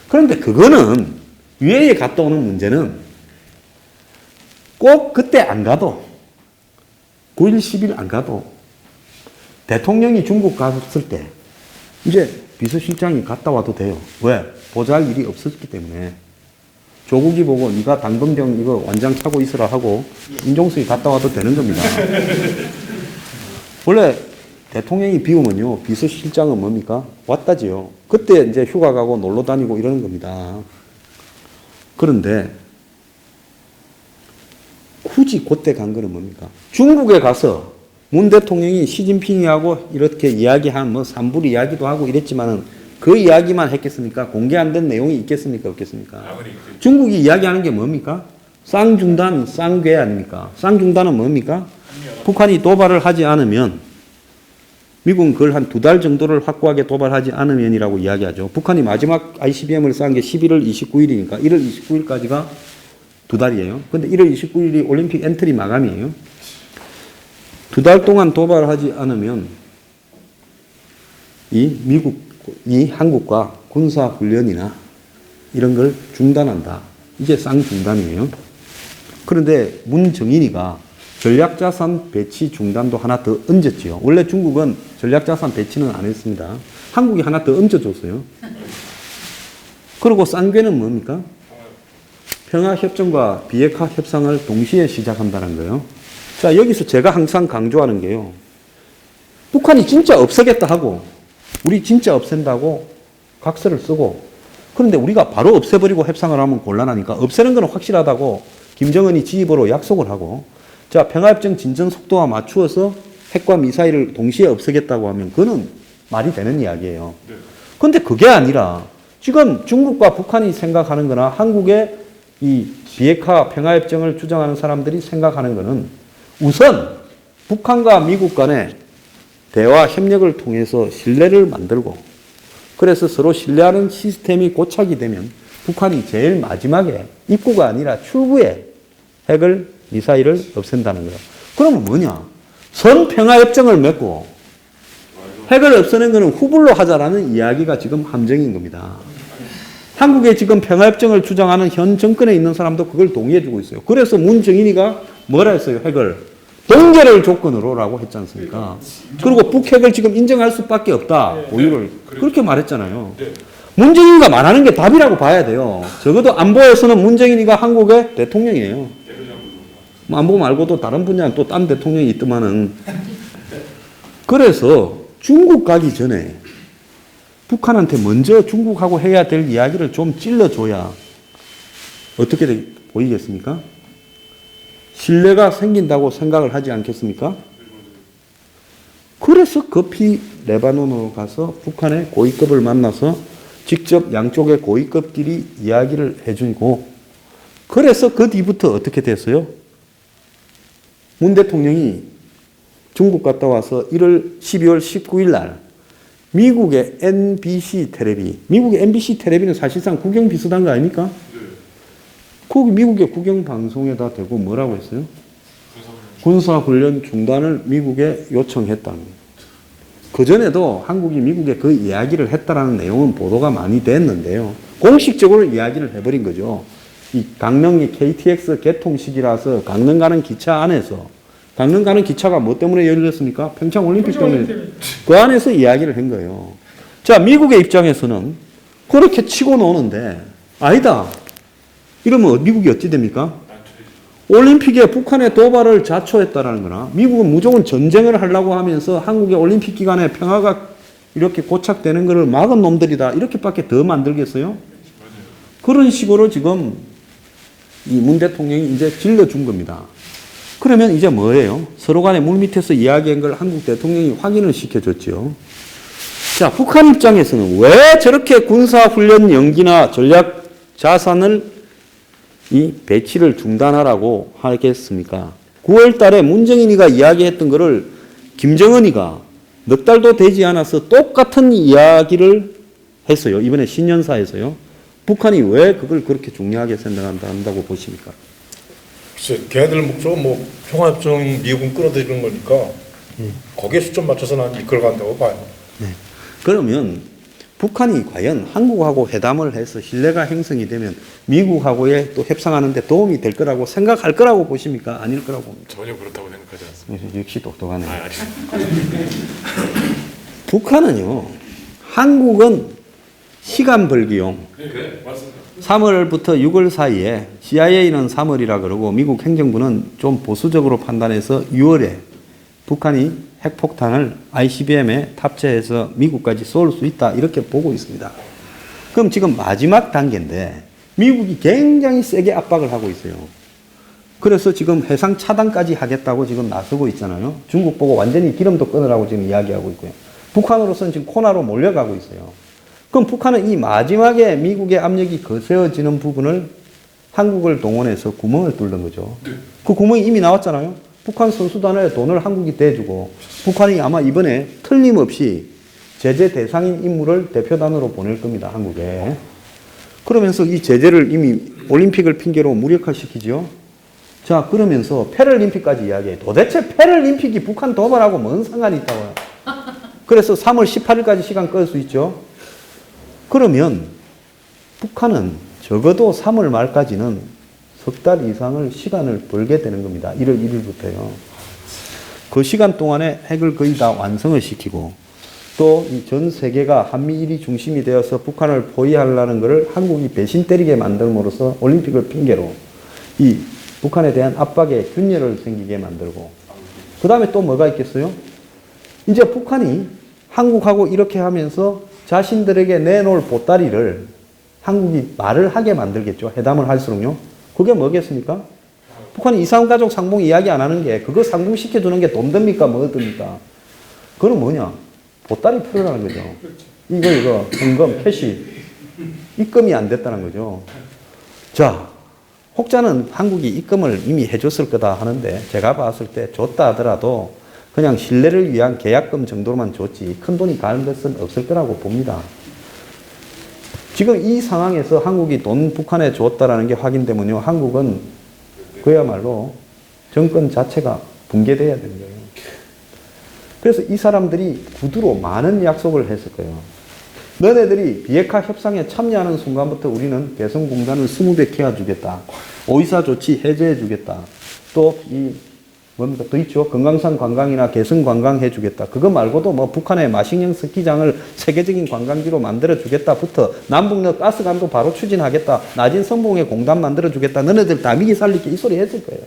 그런데 그거는 UAE에 갔다 오는 문제는 꼭 그때 안 가도 9일, 10일 안 가도 대통령이 중국 갔을 때 이제 비서실장이 갔다 와도 돼요. 왜? 보좌할 일이 없었기 때문에. 조국이 보고 네가 당근병 이거 완장 차고 있으라 하고 임종석이 갔다 와도 되는 겁니다. 원래 대통령이 비우면요 비서실장은 뭡니까? 왔다지요. 그때 이제 휴가 가고 놀러 다니고 이러는 겁니다. 그런데 굳이 그때 간 거는 뭡니까? 중국에 가서 문 대통령이 시진핑이하고 이렇게 이야기한 뭐 산불 이야기도 하고 이랬지만은 그 이야기만 했겠습니까? 공개 안 된 내용이 있겠습니까? 없겠습니까? 중국이 이야기하는 게 뭡니까? 쌍중단, 쌍괴 아닙니까? 쌍중단은 뭡니까? 북한이 도발을 하지 않으면 미국은 그걸 한 2달 정도를 확고하게 도발하지 않으면이라고 이야기하죠. 북한이 마지막 ICBM을 쌓은 게 11월 29일이니까 1월 29일까지가 2달이에요. 근데 1월 29일이 올림픽 엔트리 마감이에요. 2달 동안 도발하지 않으면 이 한국과 군사훈련이나 이런 걸 중단한다. 이게 쌍중단이에요. 그런데 문정인이가 전략자산 배치 중단도 하나 더 얹었지요. 원래 중국은 전략자산 배치는 안 했습니다. 한국이 하나 더 얹어줬어요. 그리고 쌍괴는 뭡니까? 평화협정과 비핵화 협상을 동시에 시작한다는 거예요. 자, 여기서 제가 항상 강조하는 게요. 북한이 진짜 없애겠다 하고, 우리 진짜 없앤다고 각서를 쓰고, 그런데 우리가 바로 없애버리고 협상을 하면 곤란하니까 없애는 건 확실하다고 김정은이 지휘부로 약속을 하고, 자, 평화협정 진전 속도와 맞추어서 핵과 미사일을 동시에 없애겠다고 하면 그거는 말이 되는 이야기예요. 그런데 그게 아니라 지금 중국과 북한이 생각하는 거나 한국의 이 비핵화 평화협정을 주장하는 사람들이 생각하는 거는 우선 북한과 미국 간에 대화 협력을 통해서 신뢰를 만들고, 그래서 서로 신뢰하는 시스템이 고착이 되면 북한이 제일 마지막에 입구가 아니라 출구에 핵을 미사일을 없앤다는 거예요. 그러면 뭐냐? 선평화협정을 맺고 핵을 없애는 것은 후불로 하자라는 이야기가 지금 함정인 겁니다. 한국에 지금 평화협정을 주장하는 현 정권에 있는 사람도 그걸 동의해주고 있어요. 그래서 문정인이가 뭐라 했어요? 핵을 동결을 조건으로라고 했지 않습니까? 그리고 북핵을 지금 인정할 수밖에 없다. 보유를 그렇게 말했잖아요. 문정인이가 말하는 게 답이라고 봐야 돼요. 적어도 안보에서는 문정인이가 한국의 대통령이에요. 뭐 안보 말고도 다른 분야는 또 딴 대통령이 있더만은. 그래서 중국 가기 전에 북한한테 먼저 중국하고 해야 될 이야기를 좀 찔러줘야 어떻게 보이겠습니까? 신뢰가 생긴다고 생각을 하지 않겠습니까? 그래서 급히 레바논으로 가서 북한의 고위급을 만나서 직접 양쪽의 고위급끼리 이야기를 해주고, 그래서 그 뒤부터 어떻게 됐어요? 문 대통령이 중국 갔다 와서 12월 19일 날 미국의 MBC 텔레비, 미국의 MBC 텔레비는 사실상 국영 비슷한 거 아닙니까? 거기 미국의 국영 방송에다 대고 뭐라고 했어요? 군사훈련 중단을 미국에 요청했다는 거예요. 그전에도 한국이 미국에 그 이야기를 했다라는 내용은 보도가 많이 됐는데요. 공식적으로 이야기를 해버린 거죠. 이 강릉이 KTX 개통식이라서 강릉 가는 기차 안에서, 강릉 가는 기차가 뭐 때문에 열렸습니까? 평창올림픽 때문에. 그 안에서 이야기를 한 거예요. 자, 미국의 입장에서는 그렇게 치고 노는데, 아니다. 이러면 미국이 어찌 됩니까? 올림픽에 북한의 도발을 자초했다라는 거나, 미국은 무조건 전쟁을 하려고 하면서 한국의 올림픽 기간에 평화가 이렇게 고착되는 것을 막은 놈들이다. 이렇게밖에 더 만들겠어요? 그런 식으로 지금 이 문 대통령이 이제 질러준 겁니다. 그러면 이제 뭐예요? 서로 간에 물밑에서 이야기한 걸 한국 대통령이 확인을 시켜줬죠. 자, 북한 입장에서는 왜 저렇게 군사훈련 연기나 전략 자산을 이 배치를 중단하라고 하겠습니까? 9월 달에 문정인이가 이야기했던 거를 김정은이가 넉 달도 되지 않아서 똑같은 이야기를 했어요. 이번에 신년사에서요. 북한이 왜 그걸 그렇게 중요하게 생각한다고 보십니까? 글쎄, 걔네들 목적은 뭐 평화협정 미국은 끌어들이는 거니까 거기에 수점 맞춰서 난 이끌어간다고 봐요. 네. 그러면 북한이 과연 한국하고 회담을 해서 신뢰가 형성이 되면 미국하고의 또 협상하는 데 도움이 될 거라고 생각할 거라고 보십니까? 아닐 거라고 봅니까? 전혀 그렇다고 생각하지 않습니다. 역시 똑똑하네요. 아니. 북한은요, 한국은 시간 벌기용. 네, 맞습니다. 3월부터 6월 사이에 CIA는 3월이라 그러고 미국 행정부는 좀 보수적으로 판단해서 6월에 북한이 핵폭탄을 ICBM에 탑재해서 미국까지 쏠 수 있다 이렇게 보고 있습니다. 그럼 지금 마지막 단계인데 미국이 굉장히 세게 압박을 하고 있어요. 그래서 지금 해상 차단까지 하겠다고 지금 나서고 있잖아요. 중국 보고 완전히 기름도 끊으라고 지금 이야기하고 있고요. 북한으로서는 지금 코너로 몰려가고 있어요. 그럼 북한은 이 마지막에 미국의 압력이 거세어지는 부분을 한국을 동원해서 구멍을 뚫는 거죠. 그 구멍이 이미 나왔잖아요. 북한 선수단에 돈을 한국이 대주고 북한이 아마 이번에 틀림없이 제재 대상인 인물을 대표단으로 보낼 겁니다. 한국에. 그러면서 이 제재를 이미 올림픽을 핑계로 무력화시키죠. 자, 그러면서 패럴림픽까지 이야기해요. 도대체 패럴림픽이 북한 도발하고 뭔 상관이 있다고요. 그래서 3월 18일까지 시간 끌 수 있죠. 그러면 북한은 적어도 3월 말까지는 석 달 이상을 시간을 벌게 되는 겁니다. 1월 1일부터요. 그 시간 동안에 핵을 거의 다 완성을 시키고 또 전 세계가 한미일이 중심이 되어서 북한을 포위하려는 것을 한국이 배신 때리게 만들므로써 올림픽을 핑계로 이 북한에 대한 압박에 균열을 생기게 만들고 그 다음에 또 뭐가 있겠어요? 이제 북한이 한국하고 이렇게 하면서 자신들에게 내놓을 보따리를 한국이 말을 하게 만들겠죠. 회담을 할수록요. 그게 뭐겠습니까? 북한이 이산가족 상봉 이야기 안 하는 게 그거 상봉시켜주는 게 돈 듭니까? 뭐 듭니까? 그건 뭐냐? 보따리 풀으라는 거죠. 이거 현금, 캐시 입금이 안 됐다는 거죠. 자, 혹자는 한국이 입금을 이미 해줬을 거다 하는데 제가 봤을 때 줬다 하더라도 그냥 신뢰를 위한 계약금 정도로만 줬지 큰 돈이 가는 것은 없을 거라고 봅니다. 지금 이 상황에서 한국이 돈 북한에 줬다라는 게 확인되면요. 한국은 그야말로 정권 자체가 붕괴돼야 되는 거예요. 그래서 이 사람들이 구두로 많은 약속을 했을 거예요. 너네들이 비핵화 협상에 참여하는 순간부터 우리는 개성공단을 20배 키워주겠다. 오이사 조치 해제해주겠다. 또 뭡니까? 또 있죠. 금강산 관광이나 개성 관광 해주겠다. 그거 말고도 뭐 북한의 마식령 스키장을 세계적인 관광지로 만들어주겠다부터 남북역 가스관도 바로 추진하겠다. 낮은 성봉에 공단 만들어주겠다. 너네들 다 미기 살리게 이 소리 했을 거예요.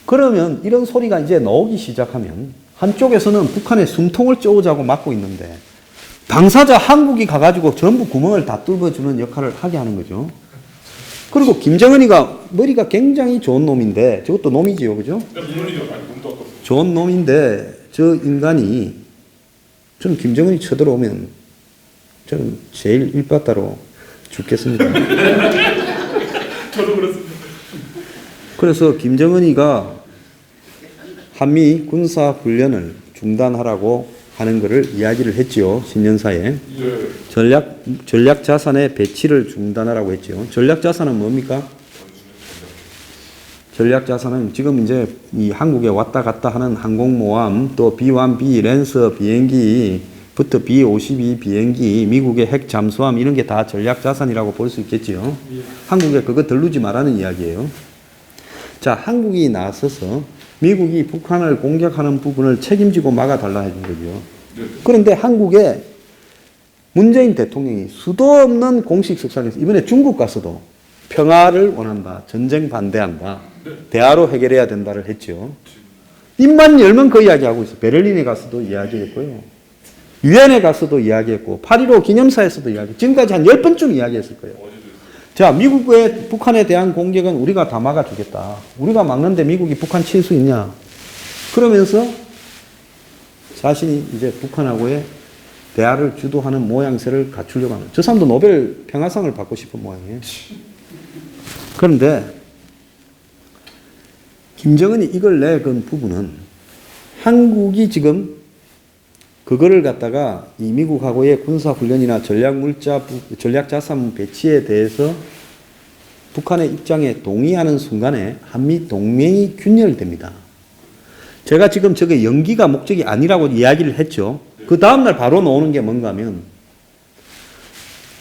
그러면 이런 소리가 이제 나오기 시작하면 한쪽에서는 북한의 숨통을 쪼우자고 막고 있는데 당사자 한국이 가가지고 전부 구멍을 다 뚫어주는 역할을 하게 하는 거죠. 그리고 김정은이가 머리가 굉장히 좋은 놈인데 저것도 놈이지요. 그죠? 좋은 놈인데 저 인간이 저는 김정은이 쳐들어오면 저는 제일 일바따로 죽겠습니다. 저도 그렇습니다. 그래서 김정은이가 한미 군사 훈련을 중단하라고 하는 것을 이야기를 했지요. 신년사에. 전략 자산의 배치를 중단하라고 했지요. 전략 자산은 뭡니까? 전략 자산은 지금 이제 이 한국에 왔다 갔다 하는 항공모함, 또 B-1, B 랜서 비행기부터 B-52 비행기, 미국의 핵 잠수함 이런 게 다 전략 자산이라고 볼 수 있겠지요. 한국에 그거 들르지 말라는 이야기예요. 자, 한국이 나서서 미국이 북한을 공격하는 부분을 책임지고 막아달라 해준 거죠. 그런데 한국에 문재인 대통령이 수도 없는 공식 석상에서 이번에 중국 가서도 평화를 원한다. 전쟁 반대한다. 대화로 해결해야 된다를 했죠. 입만 열면 그 이야기하고 있어요. 베를린에 가서도 이야기했고요. 유엔에 가서도 이야기했고 8.15 기념사에서도 이야기 지금까지 한 10번쯤 이야기했을 거예요. 자, 미국의 북한에 대한 공격은 우리가 다 막아주겠다. 우리가 막는데 미국이 북한 칠 수 있냐? 그러면서 자신이 이제 북한하고의 대화를 주도하는 모양새를 갖추려고 하는. 저 사람도 노벨 평화상을 받고 싶은 모양이에요. 그런데 김정은이 이걸 내건 부분은 한국이 지금 그거를 갖다가 이 미국하고의 군사훈련이나 전략자산 배치에 대해서 북한의 입장에 동의하는 순간에 한미 동맹이 균열됩니다. 제가 지금 저게 연기가 목적이 아니라고 이야기를 했죠. 그 다음날 바로 나오는 게 뭔가 하면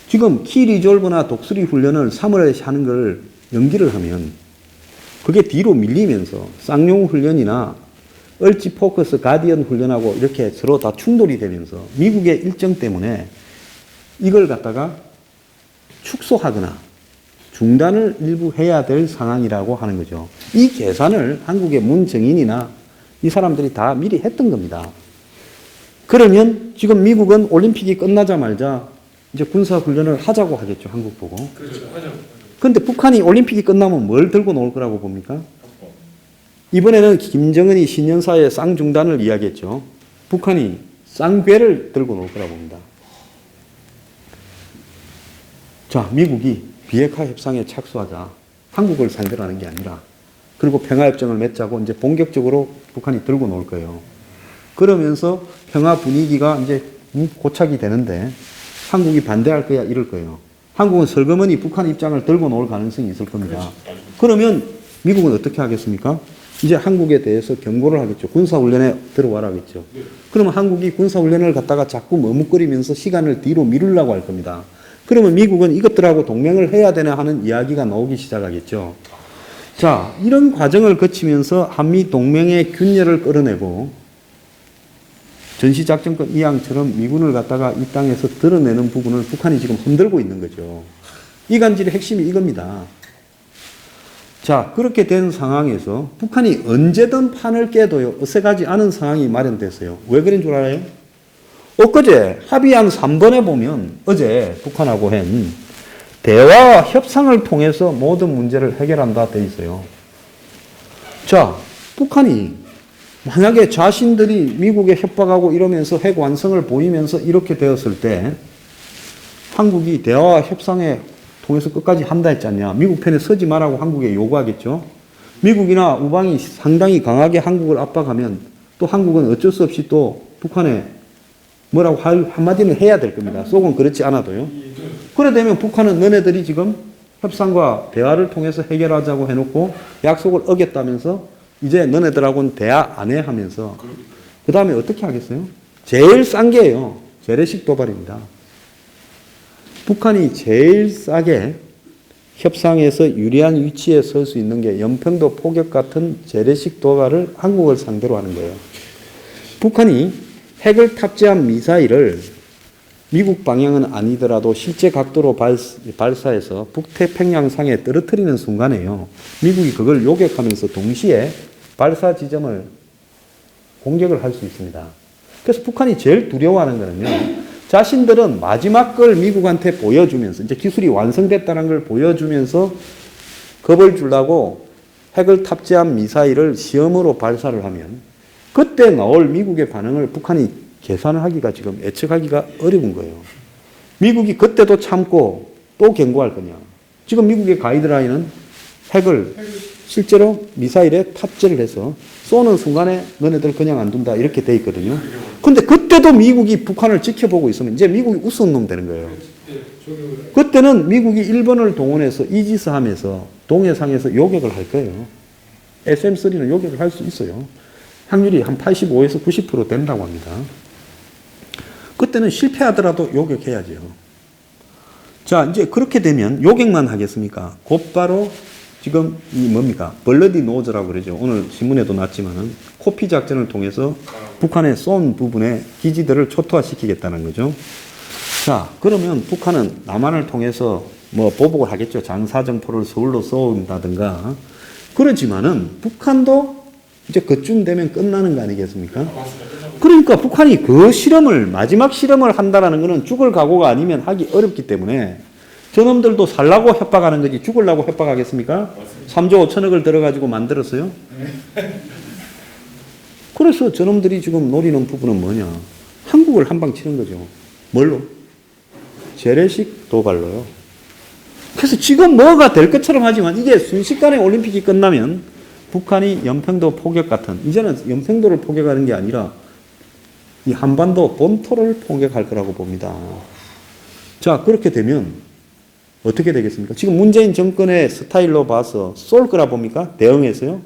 지금 키리졸브나 독수리 훈련을 3월에 하는 걸 연기를 하면 그게 뒤로 밀리면서 쌍용 훈련이나 얼지 포커스 가디언 훈련하고 이렇게 서로 다 충돌이 되면서 미국의 일정 때문에 이걸 갖다가 축소하거나 중단을 일부 해야 될 상황이라고 하는 거죠. 이 계산을 한국의 문정인이나 이 사람들이 다 미리 했던 겁니다. 그러면 지금 미국은 올림픽이 끝나자마자 이제 군사훈련을 하자고 하겠죠. 한국 보고. 그렇죠. 하죠. 그런데 북한이 올림픽이 끝나면 뭘 들고 나올 거라고 봅니까? 이번에는 김정은이 신년사에 쌍중단을 이야기했죠. 북한이 쌍괴를 들고 나올 거라고 봅니다. 자, 미국이 비핵화 협상에 착수하자. 한국을 상대로 하는 게 아니라, 그리고 평화협정을 맺자고 이제 본격적으로 북한이 들고 나올 거예요. 그러면서 평화 분위기가 이제 고착이 되는데 한국이 반대할 거야, 이럴 거예요. 한국은 설거머니 북한 입장을 들고 나올 가능성이 있을 겁니다. 그러면 미국은 어떻게 하겠습니까? 이제 한국에 대해서 경고를 하겠죠. 군사훈련에 들어와라 하겠죠. 그러면 한국이 군사훈련을 갖다가 자꾸 머뭇거리면서 시간을 뒤로 미루려고 할 겁니다. 그러면 미국은 이것들하고 동맹을 해야 되나 하는 이야기가 나오기 시작하겠죠. 자, 이런 과정을 거치면서 한미 동맹의 균열을 끌어내고 전시작전권 이양처럼 미군을 갖다가 이 땅에서 드러내는 부분을 북한이 지금 흔들고 있는 거죠. 이간질의 핵심이 이겁니다. 자, 그렇게 된 상황에서 북한이 언제든 판을 깨도요, 어색하지 않은 상황이 마련됐어요. 왜 그런 줄 알아요? 엊그제 합의안 3번에 보면 어제 북한하고 한 대화와 협상을 통해서 모든 문제를 해결한다 돼 있어요. 자, 북한이 만약에 자신들이 미국에 협박하고 이러면서 핵 완성을 보이면서 이렇게 되었을 때 한국이 대화와 협상에 통해서 끝까지 한다 했지 않냐. 미국 편에 서지 말라고 한국에 요구하겠죠. 미국이나 우방이 상당히 강하게 한국을 압박하면 또 한국은 어쩔 수 없이 또 북한에 뭐라고 한마디는 해야 될 겁니다. 속은 그렇지 않아도요. 그래 되면 북한은 너네들이 지금 협상과 대화를 통해서 해결하자고 해놓고 약속을 어겼다면서 이제 너네들하고는 대화 안 해 하면서 그 다음에 어떻게 하겠어요? 제일 싼 게요. 재래식 도발입니다. 북한이 제일 싸게 협상에서 유리한 위치에 설 수 있는 게 연평도 포격 같은 재래식 도발을 한국을 상대로 하는 거예요. 북한이 핵을 탑재한 미사일을 미국 방향은 아니더라도 실제 각도로 발사해서 북태평양상에 떨어뜨리는 순간에요. 미국이 그걸 요격하면서 동시에 발사 지점을 공격을 할 수 있습니다. 그래서 북한이 제일 두려워하는 거는요. 자신들은 마지막 걸 미국한테 보여주면서 이제 기술이 완성됐다는 걸 보여주면서 겁을 주려고 핵을 탑재한 미사일을 시험으로 발사를 하면 그때 나올 미국의 반응을 북한이 계산을 하기가 지금 예측하기가 어려운 거예요. 미국이 그때도 참고 또 경고할 거냐. 지금 미국의 가이드라인은 핵을 실제로 미사일에 탑재를 해서 쏘는 순간에 너네들 그냥 안 둔다 이렇게 돼 있거든요. 근데 그때도 미국이 북한을 지켜보고 있으면 이제 미국이 우스운 놈 되는 거예요. 그때는 미국이 일본을 동원해서 이지스 하면서 동해상에서 요격을 할 거예요. SM-3는 요격을 할 수 있어요. 확률이 한 85에서 90% 된다고 합니다. 그때는 실패하더라도 요격해야죠. 자, 이제 그렇게 되면 요격만 하겠습니까? 곧바로 지금 이 뭡니까? 벌러디 노즈라고 그러죠. 오늘 신문에도 났지만은 코피 작전을 통해서 북한의 쏜 부분에 기지들을 초토화시키겠다는 거죠. 자, 그러면 북한은 남한을 통해서 뭐 보복을 하겠죠. 장사정포를 서울로 쏘는다든가. 그렇지만은 북한도 이제 그쯤 되면 끝나는 거 아니겠습니까? 그러니까 북한이 그 실험을, 마지막 실험을 한다라는 것은 죽을 각오가 아니면 하기 어렵기 때문에 저놈들도 살라고 협박하는 거지 죽으려고 협박하겠습니까? 3조 5천억을 들어가지고 만들었어요? 그래서 저놈들이 지금 노리는 부분은 뭐냐? 한국을 한 방 치는 거죠. 뭘로? 재래식 도발로요. 그래서 지금 뭐가 될 것처럼 하지만 이게 순식간에 올림픽이 끝나면 북한이 연평도 포격 같은, 이제는 연평도를 포격하는 게 아니라 이 한반도 본토를 포격할 거라고 봅니다. 자, 그렇게 되면 어떻게 되겠습니까? 지금 문재인 정권의 스타일로 봐서 쏠 거라 봅니까? 대응해서요?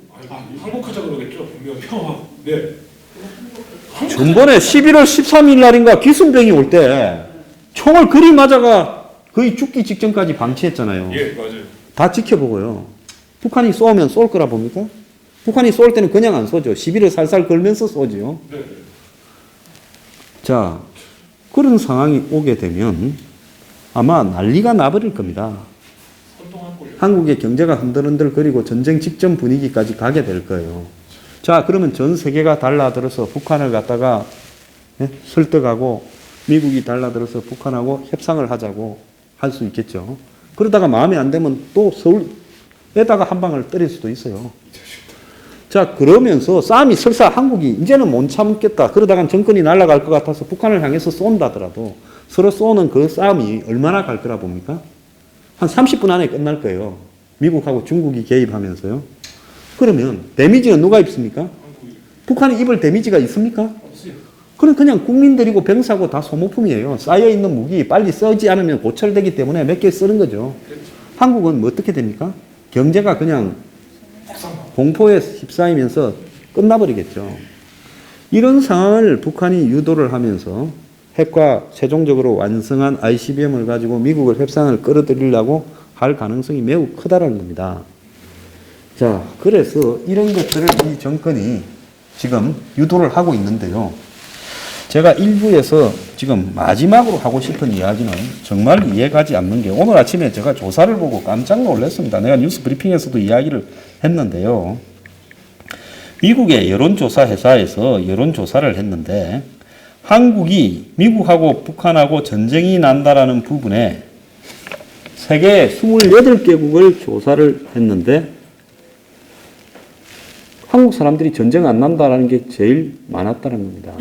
항복하자 그러겠죠. 분명 평화. 네. 전번에 11월 13일 날인가 기순병이 올 때 총을 그리 맞아가 거의 죽기 직전까지 방치했잖아요. 예, 맞아요. 다 지켜보고요. 북한이 쏘면 쏠 거라 봅니까? 북한이 쏠 때는 그냥 안 쏘죠. 시비를 살살 걸면서 쏘죠. 네. 자, 그런 상황이 오게 되면 아마 난리가 나버릴 겁니다. 한국의 경제가 흔들흔들거리고 전쟁 직전 분위기까지 가게 될 거예요. 자, 그러면 전 세계가 달라들어서 북한을 갖다가 설득하고 미국이 달라들어서 북한하고 협상을 하자고 할 수 있겠죠. 그러다가 마음에 안 들면 또 서울에다가 한 방을 때릴 수도 있어요. 자, 그러면서 싸움이 설사 한국이 이제는 못 참겠다. 그러다가 정권이 날아갈 것 같아서 북한을 향해서 쏜다더라도 서로 쏘는 그 싸움이 얼마나 갈 거라 봅니까? 한 30분 안에 끝날 거예요. 미국하고 중국이 개입하면서요. 그러면 데미지는 누가 입습니까? 북한이 입을 데미지가 있습니까? 그럼 그냥 국민들이고 병사고 다 소모품이에요. 쌓여있는 무기 빨리 쓰지 않으면 고철되기 때문에 몇 개 쓰는 거죠. 한국은 뭐 어떻게 됩니까? 경제가 그냥 공포에 휩싸이면서 끝나버리겠죠. 이런 상황을 북한이 유도를 하면서 핵과 최종적으로 완성한 ICBM을 가지고 미국을 협상을 끌어들이려고 할 가능성이 매우 크다는 겁니다. 자, 그래서 이런 것들을 이 정권이 지금 유도를 하고 있는데요. 제가 일부에서 지금 마지막으로 하고 싶은 이야기는 정말 이해가지 않는 게 오늘 아침에 제가 조사를 보고 깜짝 놀랐습니다. 내가 뉴스 브리핑에서도 이야기를 했는데요. 미국의 여론조사 회사에서 여론조사를 했는데 한국이 미국하고 북한하고 전쟁이 난다라는 부분에 세계 28개국을 조사를 했는데 한국 사람들이 전쟁 안 난다라는 게 제일 많았다는 겁니다.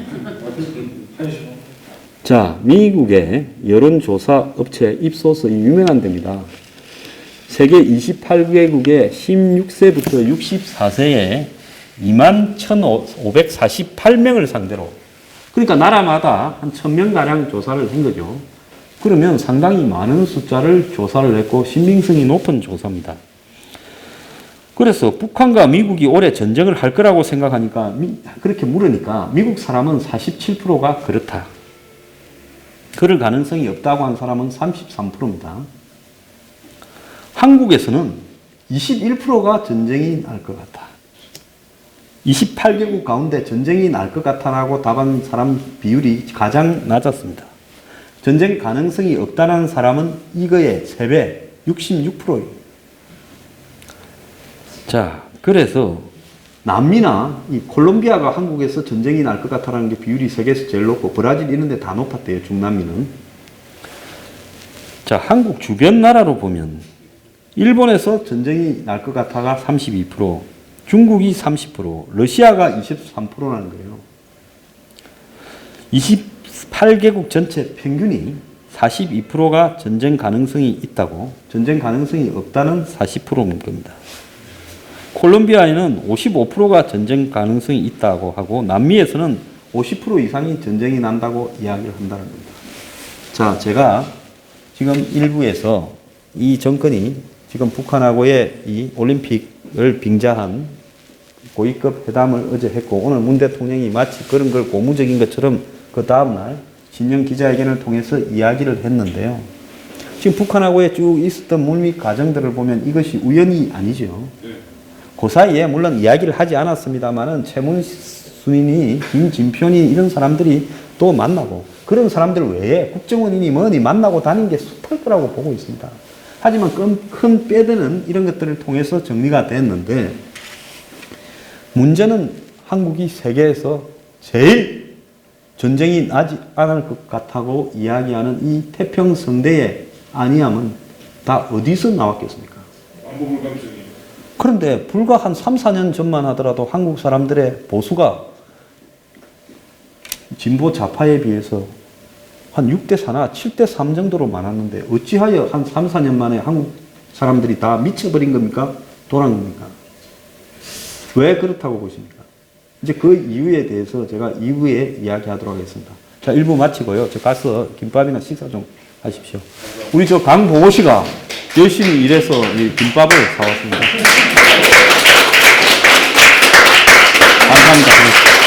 자, 미국의 여론조사 업체 입소스 유명한 데입니다. 세계 28개국의 16세부터 64세에 21,548명을 상대로, 그러니까 나라마다 한 1,000명가량 조사를 한 거죠. 그러면 상당히 많은 숫자를 조사를 했고 신빙성이 높은 조사입니다. 그래서 북한과 미국이 올해 전쟁을 할 거라고 생각하니까 그렇게 물으니까 미국 사람은 47%가 그렇다. 그럴 가능성이 없다고 한 사람은 33%입니다. 한국에서는 21%가 전쟁이 날 것 같다. 28개국 가운데 전쟁이 날 것 같다라고 답한 사람 비율이 가장 낮았습니다. 전쟁 가능성이 없다는 사람은 이거의 3배, 66%예요. 자, 그래서 남미나 이 콜롬비아가 한국에서 전쟁이 날 것 같다는 게 비율이 세계에서 제일 높고 브라질 이런 데 다 높았대요, 중남미는. 자, 한국 주변 나라로 보면 일본에서 전쟁이 날 것 같아가 32%, 중국이 30%, 러시아가 23%라는 거예요. 28개국 전체 평균이 42%가 전쟁 가능성이 있다고, 전쟁 가능성이 없다는 40%인 겁니다. 콜롬비아에는 55%가 전쟁 가능성이 있다고 하고 남미에서는 50% 이상이 전쟁이 난다고 이야기를 한다는 겁니다. 자, 제가 지금 일부에서 이 정권이 지금 북한하고의 이 올림픽을 빙자한 고위급 회담을 어제 했고 오늘 문 대통령이 마치 그런 걸 고무적인 것처럼 그 다음날 신년 기자회견을 통해서 이야기를 했는데요. 지금 북한하고의 쭉 있었던 물밑 과정들을 보면 이것이 우연이 아니죠. 그 사이에 물론 이야기를 하지 않았습니다만은 최문순이니 김진표니 이런 사람들이 또 만나고 그런 사람들 외에 국정원이니 뭐니 만나고 다닌 게 숱할 거라고 보고 있습니다. 하지만 큰 빼드는 이런 것들을 통해서 정리가 됐는데 문제는 한국이 세계에서 제일 전쟁이 나지 않을 것 같다고 이야기하는 이 태평성대의 안위함은 다 어디서 나왔겠습니까? 그런데 불과 한 3, 4년 전만 하더라도 한국 사람들의 보수가 진보 좌파에 비해서 한 6대4나 7대3 정도로 많았는데 어찌하여 한 3, 4년 만에 한국 사람들이 다 미쳐버린 겁니까? 돌아간 겁니까? 왜 그렇다고 보십니까? 이제 그 이유에 대해서 제가 2부에 이야기하도록 하겠습니다. 자, 1부 마치고요. 저 가서 김밥이나 식사 좀 하십시오. 우리 저 강보고 씨가 열심히 일해서 이 김밥을 사왔습니다. 감사합니다.